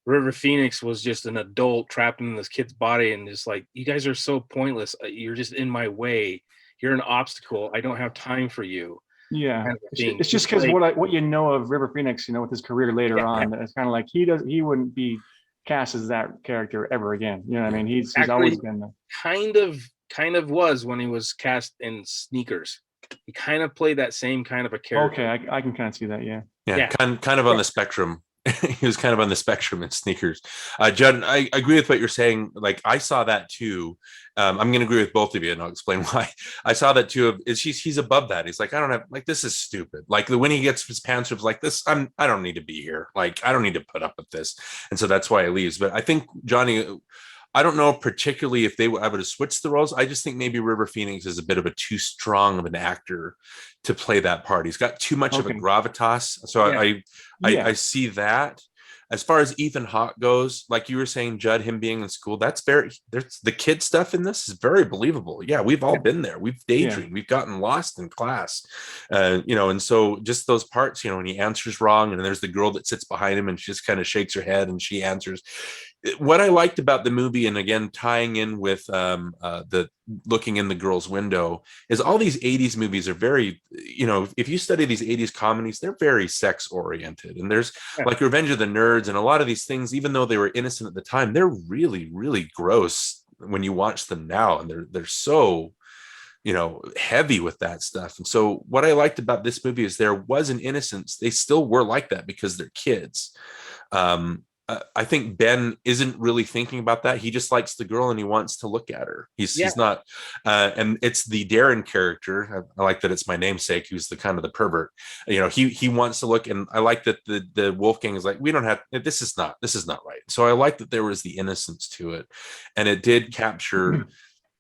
River Phoenix was just an adult trapped in this kid's body, and just like, you guys are so pointless. You're just in my way. You're an obstacle. I don't have time for you. Yeah, kind of it's just because like, what you know of River Phoenix, with his career later on, it's kind of like he wouldn't be cast as that character ever again. You know what I mean? He's always been kind of was when he was cast in Sneakers. He kind of played that same kind of a character. Okay, I can kind of see that. Yeah. Kind of on the spectrum. He was kind of on the spectrum in Sneakers. Judd, I agree with what you're saying. Like, I saw that too. I'm going to agree with both of you, and I'll explain why. I saw that too. He's above that. He's like, I don't have, like, this is stupid. Like, when he gets his pants ripped like this, I don't need to be here. Like, I don't need to put up with this. And so that's why he leaves. But I think Jonny, I don't know particularly if I would have switched the roles. I just think maybe River Phoenix is a bit of a too strong of an actor to play that part. He's got too much of a gravitas. So I see that. As far as Ethan Hawke goes, like you were saying, Judd, him being in school, there's the kid stuff in this is very believable. Yeah, we've all been there. We've daydreamed. We've gotten lost in class, and so just those parts, when he answers wrong, and there's the girl that sits behind him and she just kind of shakes her head and she answers. What I liked about the movie, and again tying in with the looking in the girl's window, is all these 80s movies are very, if you study these 80s comedies, they're very sex oriented, and there's like Revenge of the Nerds and a lot of these things, even though they were innocent at the time, they're really, really gross when you watch them now, and they're so heavy with that stuff. And so what I liked about this movie is there was an innocence. They still were like that because they're kids. I think Ben isn't really thinking about that. He just likes the girl and he wants to look at her. He's not, and it's the Darin character. I like that it's my namesake who's the kind of the pervert. He wants to look, and I like that the Wolfgang is like, we don't have, this is not right. So I like that there was the innocence to it, and it did capture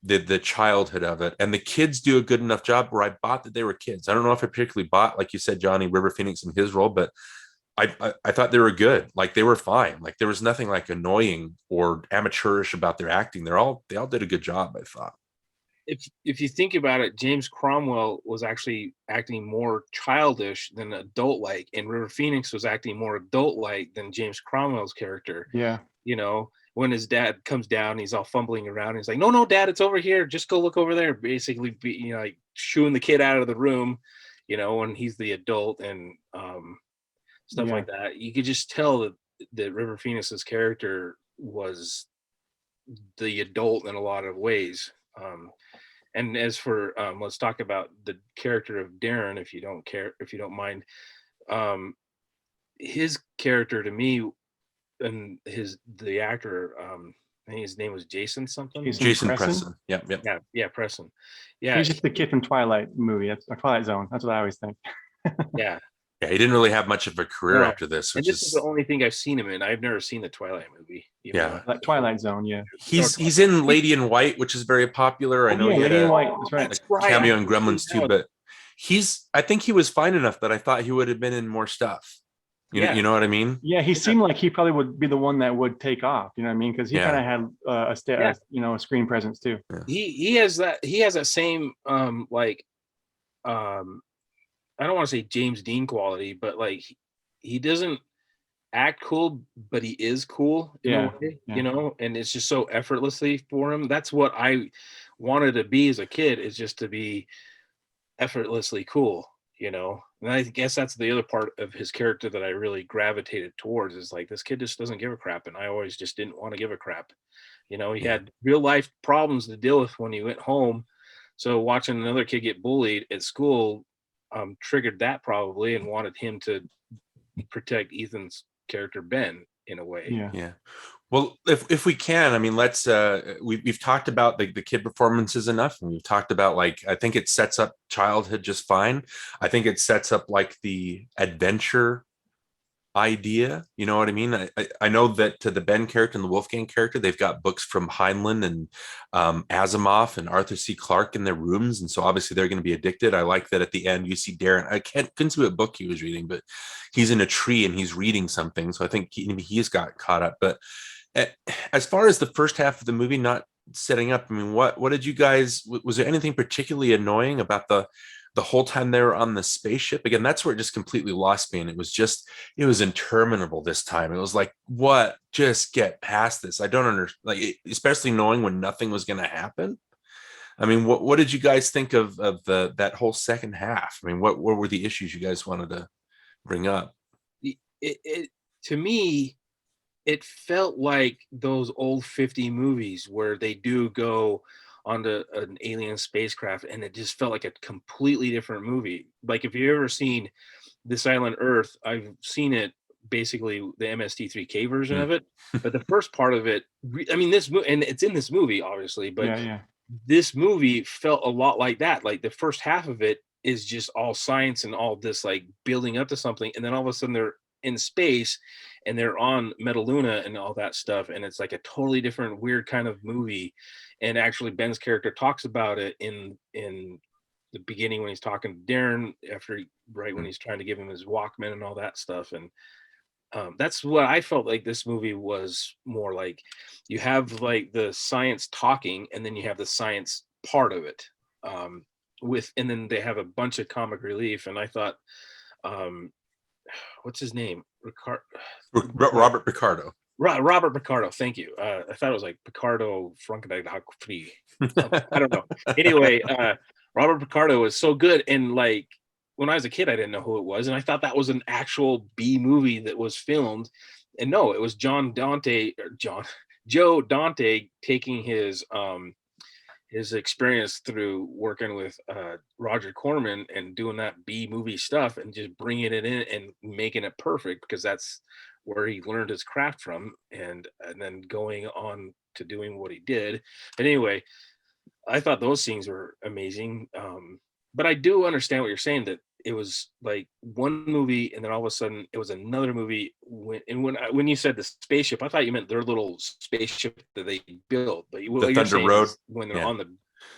the childhood of it, and the kids do a good enough job where I bought that they were kids. I don't know if I particularly bought, like you said, Jonny, River Phoenix in his role, but I thought they were good. Like, they were fine. Like, there was nothing like annoying or amateurish about their acting. They all did a good job, I thought. If you think about it, James Cromwell was actually acting more childish than adult-like, and River Phoenix was acting more adult-like than James Cromwell's character. Yeah. When his dad comes down, he's all fumbling around. He's like, no, Dad, it's over here. Just go look over there. Basically, like shooing the kid out of the room, when he's the adult, and stuff like that. You could just tell that River Phoenix's character was the adult in a lot of ways. And as for let's talk about the character of Darin, if you don't mind. His character to me, and the actor, I think his name was Jason something. Jason Preston. Yeah, Preston. Yeah, he's just the kid from Twilight movie. That's Twilight Zone. That's what I always think. Yeah, he didn't really have much of a career after this. And this is the only thing I've seen him in. I've never seen the Twilight movie. Like Twilight Zone. Yeah, he's in Lady in White, which is very popular. I know he had a cameo in Gremlins too, but I think he was fine enough that I thought he would have been in more stuff. You know what I mean? Yeah, he seemed like he probably would be the one that would take off. You know what I mean? Because he kind of had a screen presence too. Yeah. He has that same I don't want to say James Dean quality, but like he doesn't act cool, but he is cool in a way, and it's just so effortlessly for him. That's what I wanted to be as a kid, is just to be effortlessly cool, you know. And I guess that's the other part of his character that I really gravitated towards, is like, this kid just doesn't give a crap, and I always just didn't want to give a crap. You know, he had real life problems to deal with when he went home. So watching another kid get bullied at school triggered that probably, and wanted him to protect Ethan's character Ben in a way. Yeah. Well, if we can, I mean, let's we've talked about the kid performances enough, and we've talked about, like, I think it sets up childhood just fine. I think it sets up like the adventure idea, you know what I mean? I know that to the Ben character and the Wolfgang character, they've got books from Heinlein and Asimov and Arthur C. Clarke in their rooms, and so obviously they're going to be addicted. I like that at the end you see Darin. Couldn't see what book he was reading, but he's in a tree and he's reading something, so I think he's got caught up. But as far as the first half of the movie not setting up, I mean, what did you guys, was there anything particularly annoying about the whole time they were on the spaceship? Again, that's where it just completely lost me, and it was interminable this time. It was like, what, just get past this. I don't understand, like, especially knowing when nothing was going to happen. I mean, what did you guys think of that whole second half? I mean, what were the issues you guys wanted to bring up? To me, it felt like those old 50 movies where they do go onto an alien spacecraft, and it just felt like a completely different movie. Like, if you've ever seen This Island Earth, I've seen it basically the MST3K version of it, but the first part of it, I mean, this movie, and it's in this movie obviously, but this movie felt a lot like that. Like, the first half of it is just all science and all this like building up to something, and then all of a sudden they're in space and they're on Metaluna and all that stuff, and it's like a totally different weird kind of movie. And actually Ben's character talks about it in the beginning when he's talking to Darin, when he's trying to give him his Walkman and all that stuff. And that's what I felt like this movie was more like. You have like the science talking, and then you have the science part of it, and then they have a bunch of comic relief. And I thought, what's his name? Robert Picardo. Robert Picardo, thank you. I thought it was like Picardo Frankenstein. I don't know. Anyway, Robert Picardo was so good, and like, when I was a kid, I didn't know who it was, and I thought that was an actual B movie that was filmed. And no, it was Joe Dante taking his experience through working with Roger Corman and doing that B movie stuff, and just bringing it in and making it perfect, because that's where he learned his craft from, and then going on to doing what he did. But anyway, I thought those scenes were amazing. But I do understand what you're saying, that it was like one movie and then all of a sudden it was another movie. When you said the spaceship, I thought you meant their little spaceship that they built. But what the you're Thunder saying Road, is when they're on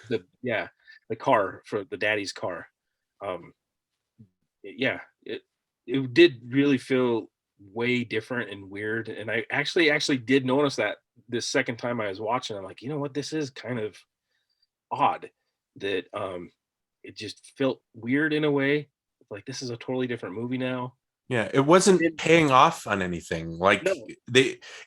the car for the daddy's car. It did really feel way different and weird. And I actually did notice that this second time I was watching. I'm like, you know what, this is kind of odd that it just felt weird in a way. Like, this is a totally different movie now. Yeah, it wasn't paying off on anything. Like, No.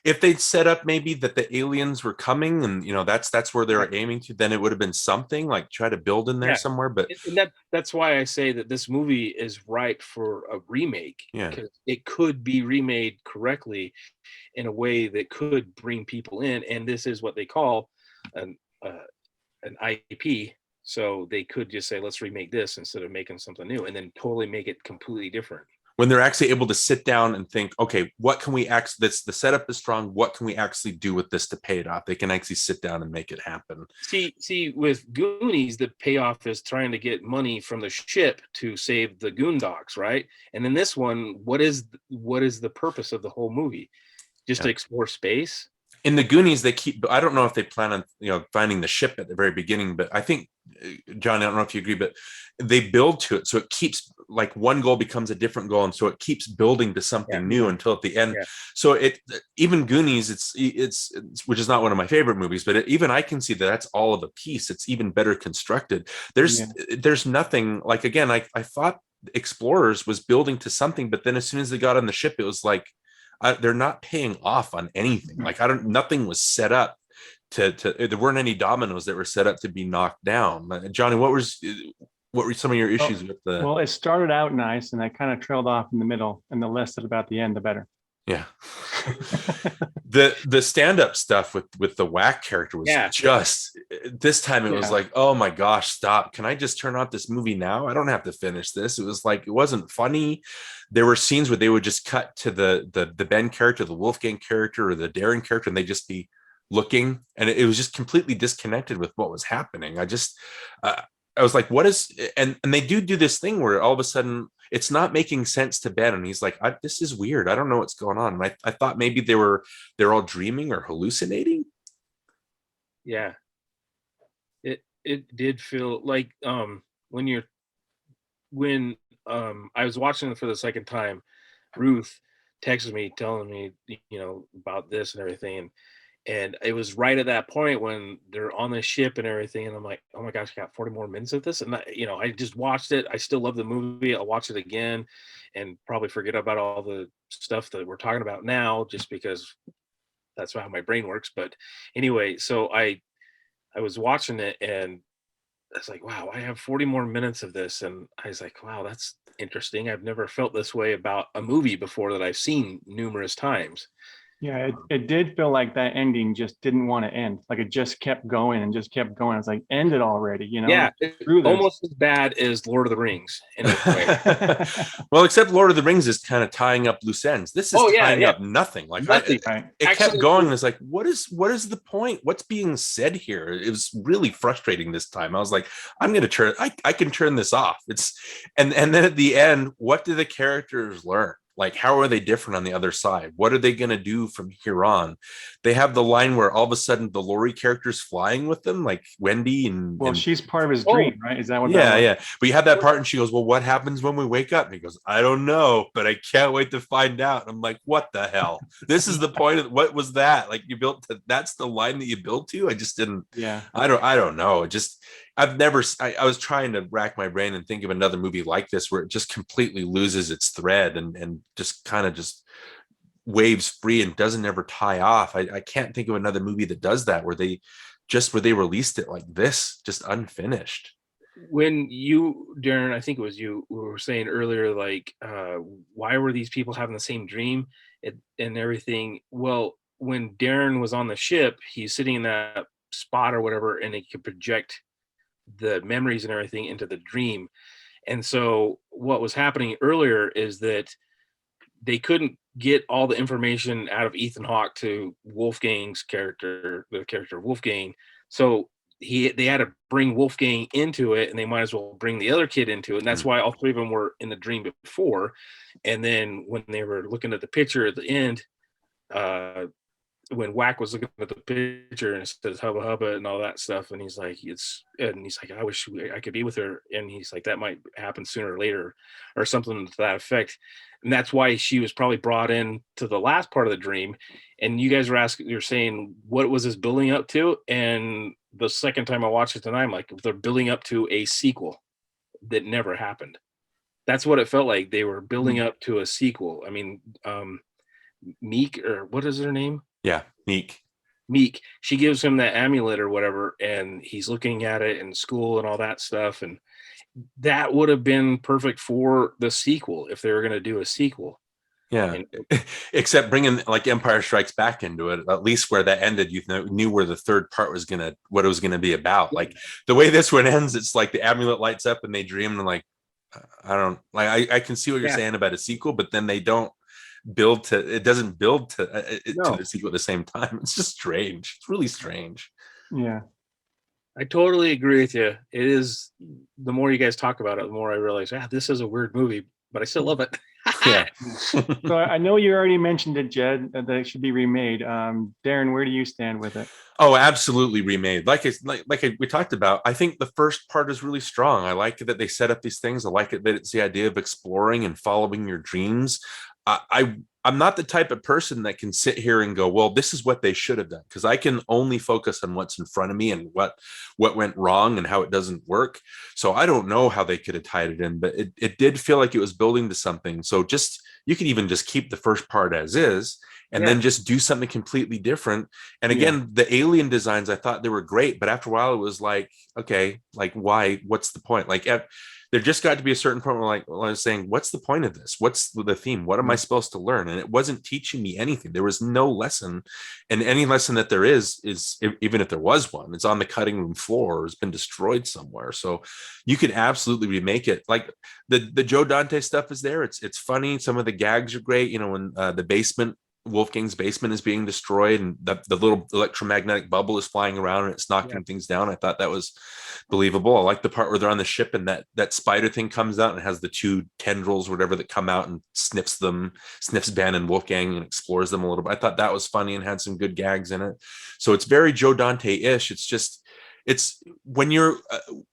if they'd set up maybe that the aliens were coming, and you know that's where they were aiming to, then it would have been something like try to build in there somewhere. But and that's why I say that this movie is ripe for a remake. Yeah, because it could be remade correctly in a way that could bring people in, and this is what they call an IP. So they could just say, let's remake this instead of making something new, and then totally make it completely different. When they're actually able to sit down and think, okay, what can we actually, the setup is strong, what can we actually do with this to pay it off? They can actually sit down and make it happen. See, with Goonies, the payoff is trying to get money from the ship to save the Goondocks, right? And in this one, what is the purpose of the whole movie? Just to explore space? In the Goonies, I don't know if they plan on, finding the ship at the very beginning, but I think, John, I don't know if you agree, but they build to it. So it keeps, like, one goal becomes a different goal. And so it keeps building to something new until at the end. Yeah. So even Goonies, it's which is not one of my favorite movies, but even I can see that's all of a piece. It's even better constructed. There's nothing, like, again, I thought Explorers was building to something, but then as soon as they got on the ship, it was like, they're not paying off on anything. Like, nothing was set up to there weren't any dominoes that were set up to be knocked down. Johnny, what What were some of your issues with the? Well, it started out nice, and I kind of trailed off in the middle, and the less said about the end, the better. Yeah. The stand-up stuff with the whack character was just this time it was like, oh my gosh, stop. Can I just turn off this movie now? I don't have to finish this. It was like, it wasn't funny. There were scenes where they would just cut to the Ben character, the Wolfgang character, or the Darin character, and they just be looking, and it was just completely disconnected with what was happening. I was like, what is, and they do this thing where all of a sudden it's not making sense to Ben, and he's like, this is weird. I don't know what's going on. And I thought maybe they're all dreaming or hallucinating. Yeah, it did feel like when I was watching it for the second time, Ruth texted me telling me, about this and everything, and it was right at that point when they're on the ship and everything. And I'm like, oh my gosh, I got 40 more minutes of this. And I just watched it. I still love the movie. I'll watch it again and probably forget about all the stuff that we're talking about now, just because that's how my brain works. But anyway, so I was watching it and I was like, wow, I have 40 more minutes of this. And I was like, wow, that's interesting. I've never felt this way about a movie before that I've seen numerous times. Yeah, it did feel like that ending just didn't want to end. Like it just kept going and just kept going. It's like, end it already, Yeah, almost as bad as Lord of the Rings in a way. Well, except Lord of the Rings is kind of tying up loose ends. This is tying up nothing. Like nothing. It kept going. It's like, what is the point? What's being said here? It was really frustrating this time. I was like, I'm going to turn. I can turn this off. And then at the end, what do the characters learn? Like, how are they different on the other side? What are they going to do from here on? They have the line where all of a sudden the Laurie character's flying with them, like Wendy. And she's part of his dream, right? Is that what? Yeah. But you have that part and she goes, well, what happens when we wake up? And he goes, I don't know, but I can't wait to find out. And I'm like, what the hell? This is the point of what was that? Like that's the line that you built to? I just didn't. Yeah. I don't know. I was trying to rack my brain and think of another movie like this where it just completely loses its thread and just kind of just waves free and doesn't ever tie off. I can't think of another movie that does that where they released it like this, just unfinished. When you, Darin, I think it was you who were saying earlier, like, why were these people having the same dream and everything? Well, when Darin was on the ship, he's sitting in that spot or whatever, and he could project the memories and everything into the dream. And so what was happening earlier is that they couldn't get all the information out of Ethan Hawke to Wolfgang's character, the character of Wolfgang. So they had to bring Wolfgang into it, and they might as well bring the other kid into it. And that's why all three of them were in the dream before. And then when they were looking at the picture at the end, when Whack was looking at the picture and it says hubba hubba and all that stuff, and he's like, I wish I could be with her, and he's like, that might happen sooner or later, or something to that effect. And that's why she was probably brought in to the last part of the dream. And you guys you're saying, what was this building up to? And the second time I watched it tonight, I'm like, they're building up to a sequel that never happened. That's what it felt like. They were building up to a sequel. I mean, Meek, or what is her name? Yeah, Meek. She gives him that amulet or whatever, and he's looking at it in school and all that stuff. And that would have been perfect for the sequel if they were going to do a sequel. Yeah, except bringing like Empire Strikes Back into it, at least where that ended, you knew where the third part was what it was gonna be about. Like the way this one ends, it's like the amulet lights up and they dream, and like, I can see what you're saying about a sequel, but then they don't doesn't build to the sequel at the same time. It's just strange. It's really strange. Yeah, I totally agree with you. It is, the more you guys talk about it, the more I realize, this is a weird movie, but I still love it. Yeah. So I know you already mentioned it, Jed, that it should be remade. Darin, where do you stand with it? Oh, absolutely remade. We talked about, I think the first part is really strong. I like it that they set up these things. I like it that it's the idea of exploring and following your dreams. I'm not the type of person that can sit here and go, well, this is what they should have done, because I can only focus on what's in front of me and what went wrong and how it doesn't work. So I don't know how they could have tied it in, but it did feel like it was building to something. So you could even just keep the first part as is and then just do something completely different. And again, the alien designs, I thought they were great, but after a while it was like, okay, like why? What's the point? Like there just got to be a certain point where, like, well, I was saying, what's the point of this? What's the theme? What am I supposed to learn? And it wasn't teaching me anything. There was no lesson, and any lesson that there is even if there was one, it's on the cutting room floor or has been destroyed somewhere. So you could absolutely remake it. Like the Joe Dante stuff is there. It's funny. Some of the gags are great. You know, when the basement, Wolfgang's basement is being destroyed and the little electromagnetic bubble is flying around and it's knocking things down. I thought that was believable. I like the part where they're on the ship and that spider thing comes out and has the two tendrils, whatever, that come out and sniffs Ben and Wolfgang and explores them a little bit. I thought that was funny and had some good gags in it. So it's very Joe Dante-ish. It's when you're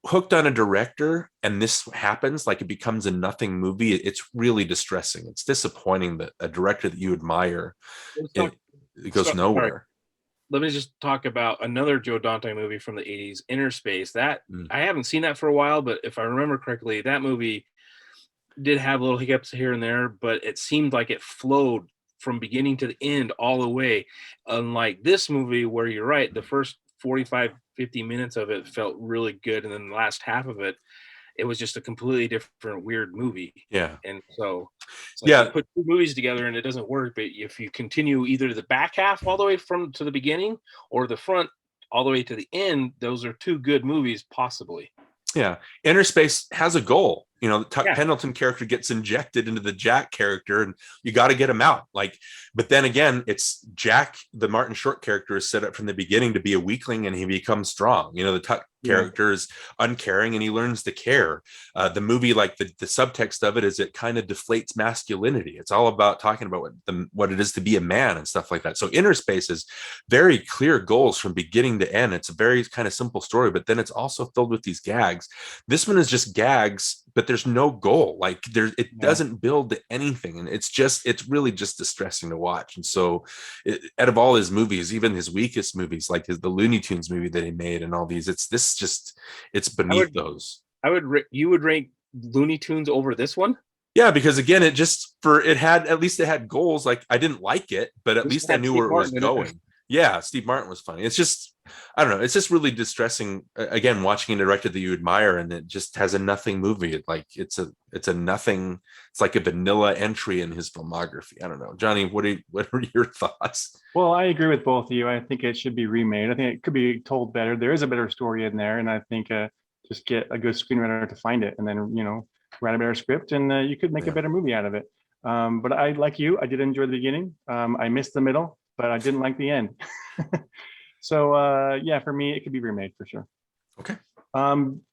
hooked on a director and this happens, like it becomes a nothing movie, it's really distressing. It's disappointing that a director that you admire, it goes nowhere. Let me just talk about another Joe Dante movie from the 80s, INNERSPACE. That I haven't seen that for a while, but if I remember correctly, that movie did have little hiccups here and there, but it seemed like it flowed from beginning to the end all the way. Unlike this movie, where you're right, the first 45-50 minutes of it felt really good, and then the last half of it was just a completely different weird movie. And so you put two movies together and it doesn't work. But if you continue either the back half all the way to the beginning or the front all the way to the end, those are two good movies possibly. INNERSPACE has a goal. You know, the Pendleton character gets injected into the Jack character and you got to get him out. Like, but then again, it's Jack, the Martin Short character, is set up from the beginning to be a weakling and he becomes strong. You know, the Tuck character is uncaring and he learns to care. The movie, like the subtext of it is it kind of deflates masculinity. It's all about talking about what it is to be a man and stuff like that. So INNERSPACE is very clear goals from beginning to end. It's a very kind of simple story, but then it's also filled with these gags. This one is just gags, but there's no goal. Like it doesn't build to anything. And it's really just distressing to watch. And so out of all his movies, even his weakest movies, like the Looney Tunes movie that he made and all these, it's beneath those. You would rank Looney Tunes over this one? Yeah, because again, it had goals. Like I didn't like it, but at least I knew where it was going. Yeah, Steve Martin was funny. It's just, I don't know. It's just really distressing. Again, watching a director that you admire and it just has a nothing movie. It's a nothing. It's like a vanilla entry in his filmography. I don't know, Johnny. What are your thoughts? Well, I agree with both of you. I think it should be remade. I think it could be told better. There is a better story in there, and I think just get a good screenwriter to find it, and then write a better script, and you could make a better movie out of it. But I, like you, I did enjoy the beginning. I missed the middle, but I didn't like the end. So for me, it could be remade for sure. Okay.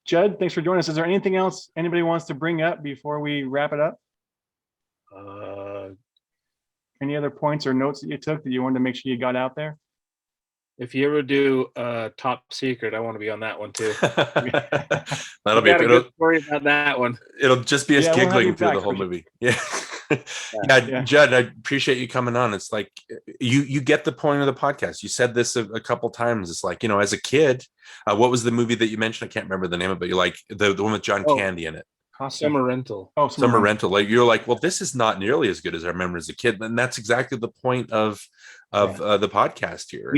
Judd, thanks for joining us. Is there anything else anybody wants to bring up before we wrap it up? Any other points or notes that you took that you wanted to make sure you got out there? If you ever do Top Secret, I want to be on that one too. That'll be a good story about that one. It'll just be us giggling through the whole movie. Judd, I appreciate you coming on. It's like you get the point of the podcast. You said this a couple times. It's like, as a kid, what was the movie that you mentioned? I can't remember the name of it, but you're like the one with John Candy in it. Summer Rental. Summer Rental. Like you're like, well, this is not nearly as good as I remember as a kid. And that's exactly the point of the podcast here.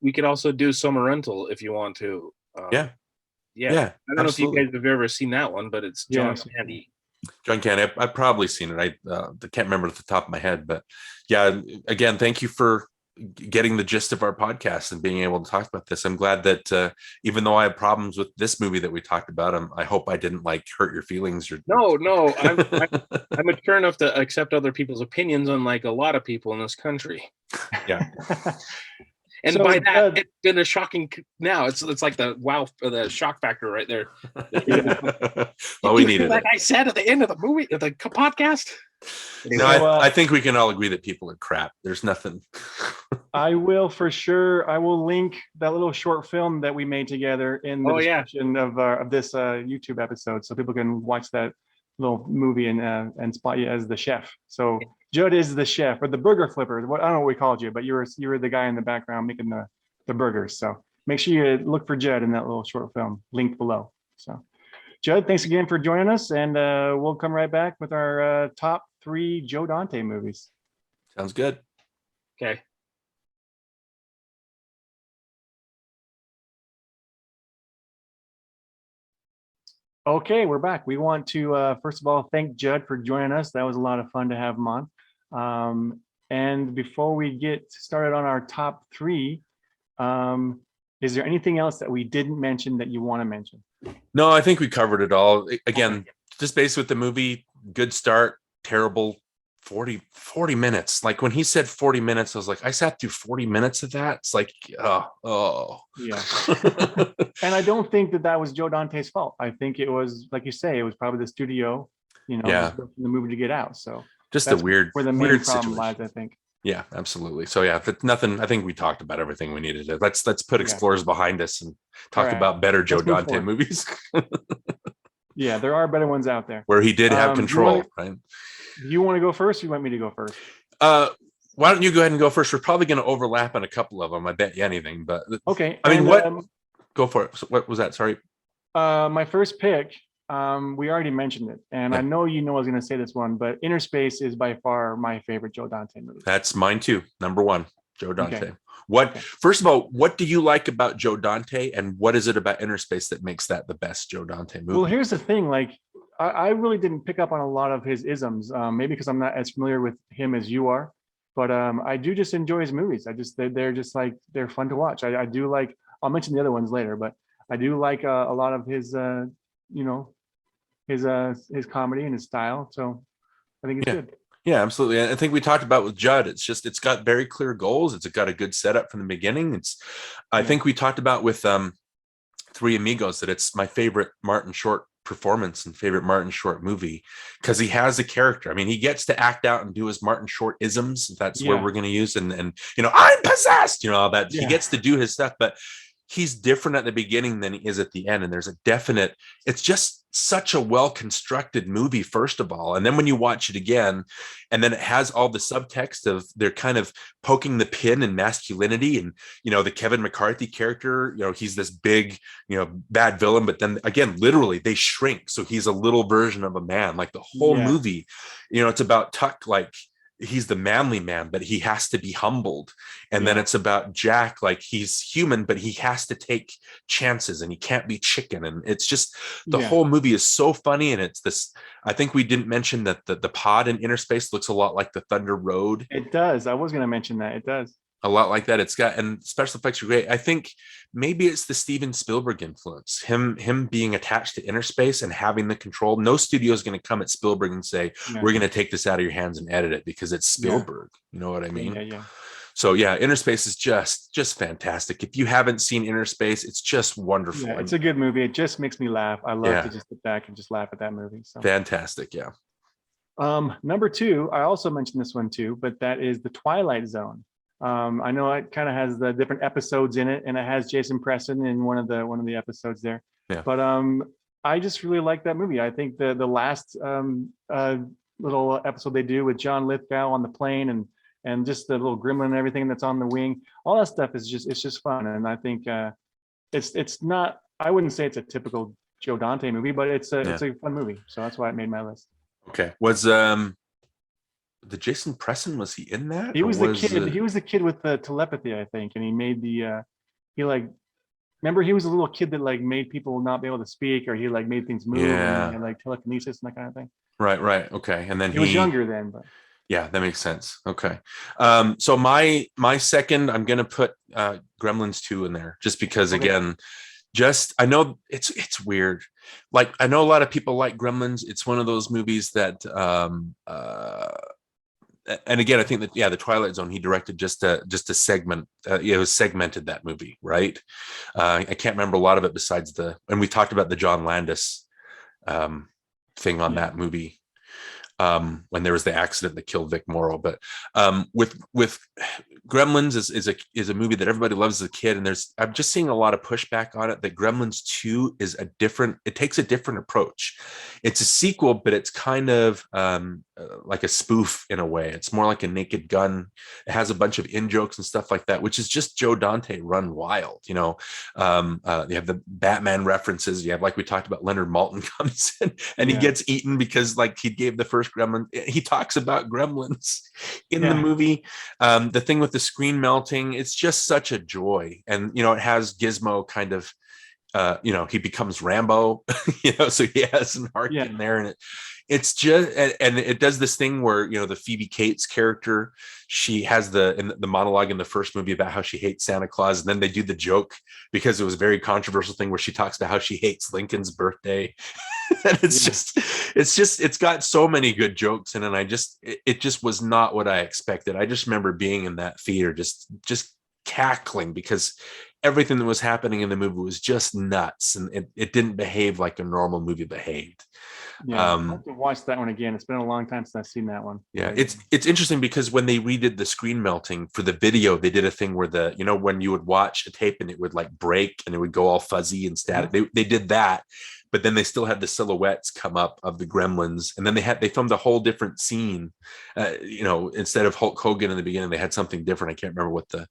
We could also do Summer Rental if you want to. I don't know if you guys have ever seen that one, but it's John Candy. John Candy. I've probably seen it. I can't remember at the top of my head, but again, thank you for getting the gist of our podcast and being able to talk about this. I'm glad that even though I have problems with this movie that we talked about, I hope I didn't hurt your feelings. No, I'm mature enough to accept other people's opinions, unlike a lot of people in this country. Yeah. And so by that, it's been a shocking. Now it's like the shock factor right there. Well, we needed like I said at the end of the movie, the podcast. No, I think we can all agree that people are crap. There's nothing. I will for sure. I will link that little short film that we made together in the description of this YouTube episode, so people can watch that little movie and spot you as the chef. So Judd is the chef or the burger flipper. I don't know what we called you, but you were the guy in the background making the burgers. So make sure you look for Judd in that little short film linked below. So Judd, thanks again for joining us, and we'll come right back with our top 3 Joe Dante movies. Sounds good. Okay. Okay, we're back. We want to first of all thank Judd for joining us. That was a lot of fun to have him on. And before we get started on our top three, is there anything else that we didn't mention that you want to mention? No, I think we covered it all. Again, Okay. just based with the movie, good start, terrible 40 minutes. Like when he said 40 minutes, I was like, I sat through 40 minutes of that. It's like, oh. Yeah. And I don't think that was Joe Dante's fault. I think it was, like you say, it was probably the studio, Yeah. just rushing the movie to get out. So Just a that's weird, where the main weird problem situation. lies, I think. Yeah, absolutely. So yeah, but nothing. I think we talked about everything we needed to. Let's put Yeah. Explorers behind us and talk All right. about better Joe Let's move Dante forward. movies Yeah, there are better ones out there. where he did have You control, right? Do you want to go first, or you want me to go first? Why don't you go ahead and go first? We're probably going to overlap on a couple of them. I bet you anything, but Okay. I mean, and, what? Go for it. So what was that? Sorry. My first pick, we already mentioned it, and Yeah. I know you know I was going to say this one, but Innerspace is by far my favorite Joe Dante movie. That's mine too. Number one, Joe Dante. Okay. What? Okay. First of all, what do you like about Joe Dante, and what is it about Innerspace that makes that the best Joe Dante movie? Well, here's the thing, like I really didn't pick up on a lot of his isms, maybe because I'm not as familiar with him as you are, but I do just enjoy his movies. They're just like, they're fun to watch. I do like, I'll mention the other ones later, but I do like a lot of his, his comedy and his style. So I think it's good. Yeah, absolutely. I think we talked about with Judd. It's got very clear goals. It's got a good setup from the beginning. I think we talked about with Three Amigos that it's my favorite Martin Short performance and favorite Martin Short movie because he has a character. I mean, he gets to act out and do his Martin Short isms. That's where we're going to use and I'm possessed. All that he gets to do his stuff, but he's different at the beginning than he is at the end. And there's a definite. It's just such a well-constructed movie, first of all, and then when you watch it again, and then it has all the subtext of they're kind of poking the pin in masculinity, and the Kevin McCarthy character, he's this big, bad villain, but then again, literally they shrink, so he's a little version of a man. Like the whole movie, it's about Tuck, like he's the manly man, but he has to be humbled. And then it's about Jack, like he's human, but he has to take chances and he can't be chicken. And it's just the whole movie is so funny. And it's this, I think we didn't mention that the pod in Innerspace looks a lot like the Thunder Road. It does. I was going to mention that. It does. A lot like that. It's got, and special effects are great. I think maybe it's the Steven Spielberg influence, him being attached to Innerspace and having the control. No studio is going to come at Spielberg and say, we're going to take this out of your hands and edit it because it's Spielberg. You know what I mean? Yeah. So yeah, Innerspace is just fantastic. If you haven't seen Innerspace, it's just wonderful. Yeah, it's a good movie. It just makes me laugh. I love to just sit back and just laugh at that movie. So fantastic. Yeah. Number two, I also mentioned this one too, but that is The Twilight Zone. I know it kind of has the different episodes in it, and it has Jason Preston in one of the episodes there. Yeah. But I just really like that movie. I think the last little episode they do with John Lithgow on the plane and just the little gremlin and everything that's on the wing, all that stuff is just fun. And I think it's not. I wouldn't say it's a typical Joe Dante movie, but it's a fun movie. So that's why it made my list. Okay. Was the Jason Preston, was he in that? He was the kid. He was the kid with the telepathy, I think, and he made remember he was a little kid that like made people not be able to speak, or he like made things move, and he had like telekinesis and that kind of thing. Right. Okay, and then he was younger then, but yeah, that makes sense. Okay, so my second, I'm gonna put Gremlins 2 in there, just because again. I know it's weird. Like I know a lot of people like Gremlins. It's one of those movies that and again, I think that the Twilight Zone he directed just a segment. It was segmented, that movie, right? I can't remember a lot of it besides and we talked about the John Landis thing on that movie when there was the accident that killed Vic Morrow. But with Gremlins is a movie that everybody loves as a kid, and I'm just seeing a lot of pushback on it. That Gremlins 2 is it takes a different approach. It's a sequel, but it's kind of like a spoof in a way. It's more like a Naked Gun. It has a bunch of in-jokes and stuff like that, which is just Joe Dante run wild. You have the Batman references. You have, like we talked about, Leonard Maltin comes in and he gets eaten because like he gave the first first Gremlin. He talks about gremlins in Yeah. the movie. The thing with the screen melting, it's just such a joy. And, you know, it has Gizmo kind of, you know, he becomes Rambo, you know, so he has an arc in there, and it's just, and it does this thing where, you know, the Phoebe Cates character, she has the monologue in the first movie about how she hates Santa Claus, and then they do the joke because it was a very controversial thing where she talks about how she hates Lincoln's birthday. And it's got so many good jokes in it. It just was not what I expected. I just remember being in that theater just cackling because everything that was happening in the movie was just nuts, and it didn't behave like a normal movie behaved. I'll have to watch that one again. It's been a long time since I've seen that one. Yeah, it's interesting because when they redid the screen melting for the video, they did a thing where you know, when you would watch a tape and it would like break and it would go all fuzzy and static. They did that, but then they still had the silhouettes come up of the gremlins, and then they filmed a whole different scene. You know, instead of Hulk Hogan in the beginning, they had something different. I can't remember what the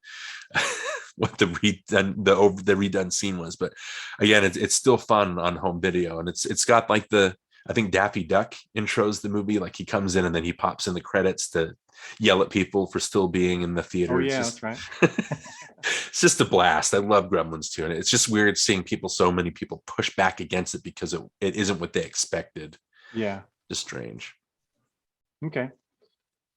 what the redone scene was, but again, it's still fun on home video, and it's got like I think Daffy Duck intros the movie. Like he comes in and then he pops in the credits to yell at people for still being in the theater. Oh yeah, that's right. It's just a blast. I love Gremlins too, and it's just weird seeing so many people push back against it because it isn't what they expected. Yeah, just strange. Okay.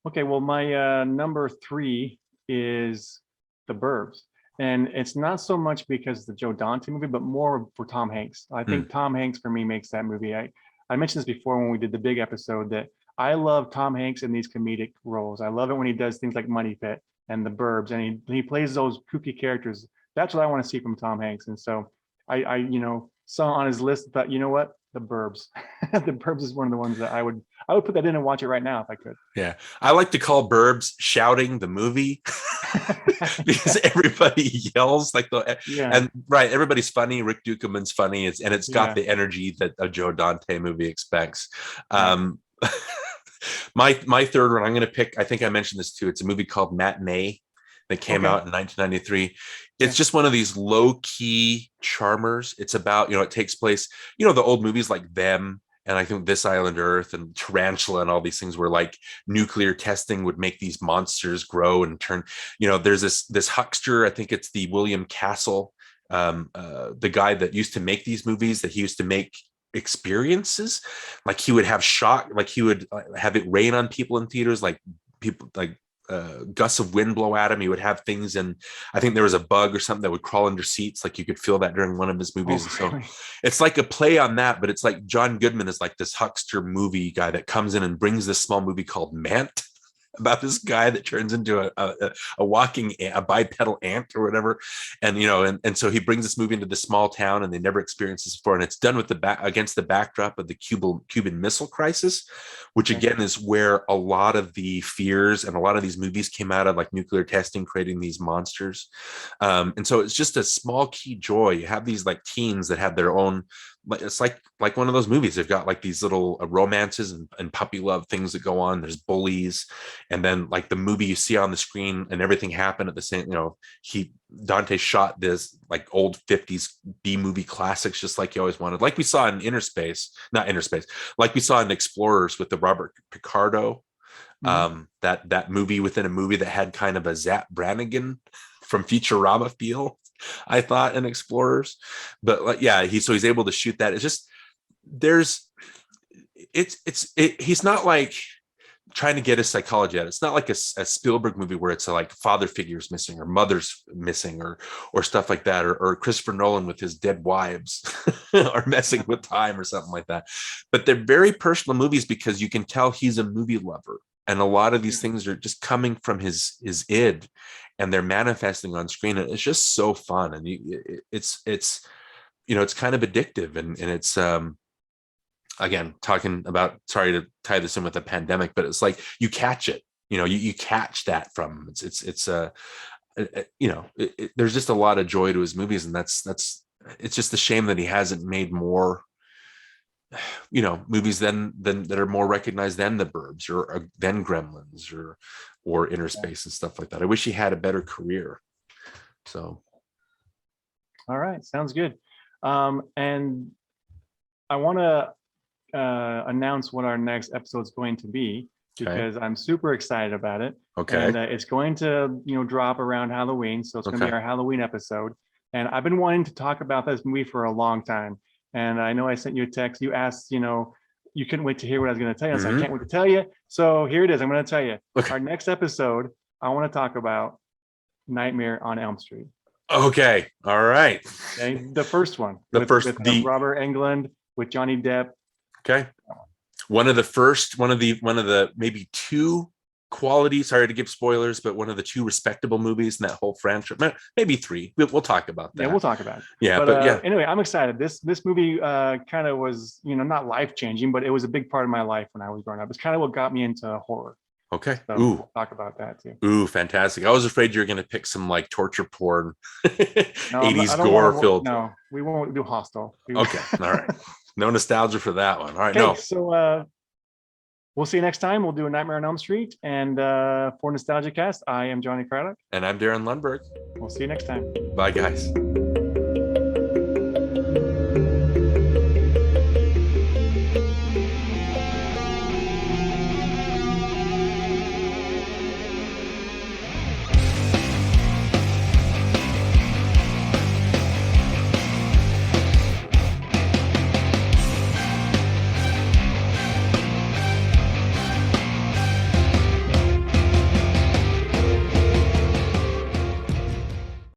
Well, my number 3 is The Burbs. And it's not so much because of the Joe Dante movie, but more for Tom Hanks. I think Tom Hanks for me makes that movie. I mentioned this before when we did the big episode that I love Tom Hanks in these comedic roles. I love it when he does things like Money Pit and The Burbs, and he plays those kooky characters. That's what I want to see from Tom Hanks. And so I you know, saw on his list, thought, you know what, The Burbs. The Burbs is one of the ones that I would put that in and watch it right now if I could. Yeah, I like to call Burbs Shouting the movie because everybody yells like and right, everybody's funny. Rick Dukeman's funny, it's got the energy that a Joe Dante movie expects. My third one, I'm going to pick. I think I mentioned this too. It's a movie called Matinee that came out in 1993. It's just one of these low-key charmers. It's about, you know, it takes place, you know, the old movies like Them, and I think This Island Earth and Tarantula and all these things where like nuclear testing would make these monsters grow and turn, you know, there's this huckster, I think it's the William Castle, the guy that used to make these movies, that he used to make experiences. Like he would have shock, like he would have it rain on people in theaters, like people like gusts of wind blow at him. He would have things, and I think there was a bug or something that would crawl under seats. Like you could feel that during one of his movies. So it's like a play on that, but it's like John Goodman is like this huckster movie guy that comes in and brings this small movie called Mant about this guy that turns into a walking, a bipedal ant or whatever. And, you know, and so he brings this movie into the small town, and they never experienced this before. And it's done with against the backdrop of the Cuban Missile Crisis, which again is where a lot of the fears and a lot of these movies came out of, like nuclear testing, creating these monsters. And so it's just a small key joy. You have these like teens that have their own, it's like one of those movies. They've got like these little romances and puppy love things that go on. There's bullies, and then like the movie you see on the screen, and everything happened at the same. You know, Dante shot this like old 50s B movie classics, just like he always wanted. Like we saw in not Innerspace, like we saw in Explorers with the Robert Picardo, that movie within a movie that had kind of a Zap Brannigan from Futurama feel, I thought, in Explorers. But like, yeah, he's able to shoot that. It's just he's not like trying to get his psychology out. It's not like a Spielberg movie where it's like father figures missing or mothers missing or stuff like that, or Christopher Nolan with his dead wives are messing with time or something like that. But they're very personal movies because you can tell he's a movie lover, and a lot of these things are just coming from his id, and they're manifesting on screen. And it's just so fun, and it's you know, it's kind of addictive, and it's again, talking about, sorry to tie this in with the pandemic, but it's like you catch it, you know, you catch that from it's you know, there's just a lot of joy to his movies, and that's it's just a shame that he hasn't made more, you know, movies than that are more recognized than The Burbs or than Gremlins or Innerspace and stuff like that. I wish he had a better career. So, all right, sounds good. And I want to announce what our next episode is going to be, Okay. because I'm super excited about it. Okay. And it's going to, drop around Halloween. So it's going to be Okay. our Halloween episode. And I've been wanting to talk about this movie for a long time. And I know I sent you a text. You asked, you couldn't wait to hear what I was going to tell you. So I can't wait to tell you. So here it is. I'm going to tell you. Okay. Our next episode, I want to talk about Nightmare on Elm Street. Okay. All right. Okay. The first one. The with, first- with the- Robert Englund, with Johnny Depp. Okay. One of the maybe two quality, sorry to give spoilers, but one of the two respectable movies in that whole franchise, maybe three. We'll talk about that. Yeah, we'll talk about it. Yeah, but yeah. Anyway, I'm excited. This movie kind of was, not life changing, but it was a big part of my life when I was growing up. It's kind of what got me into horror. Okay. So Ooh. we'll talk about that too. Ooh, fantastic. I was afraid you were going to pick some like torture porn, No, 80s I don't gore wanna- filled. No, we won't do Hostel. Okay. All right. No nostalgia for that one. All right. Okay, No. so we'll see you next time. We'll do a Nightmare on Elm Street. And for NostalgiaCast, I am Johnny Craddock. And I'm Darin Lundberg. We'll see you next time. Bye, guys.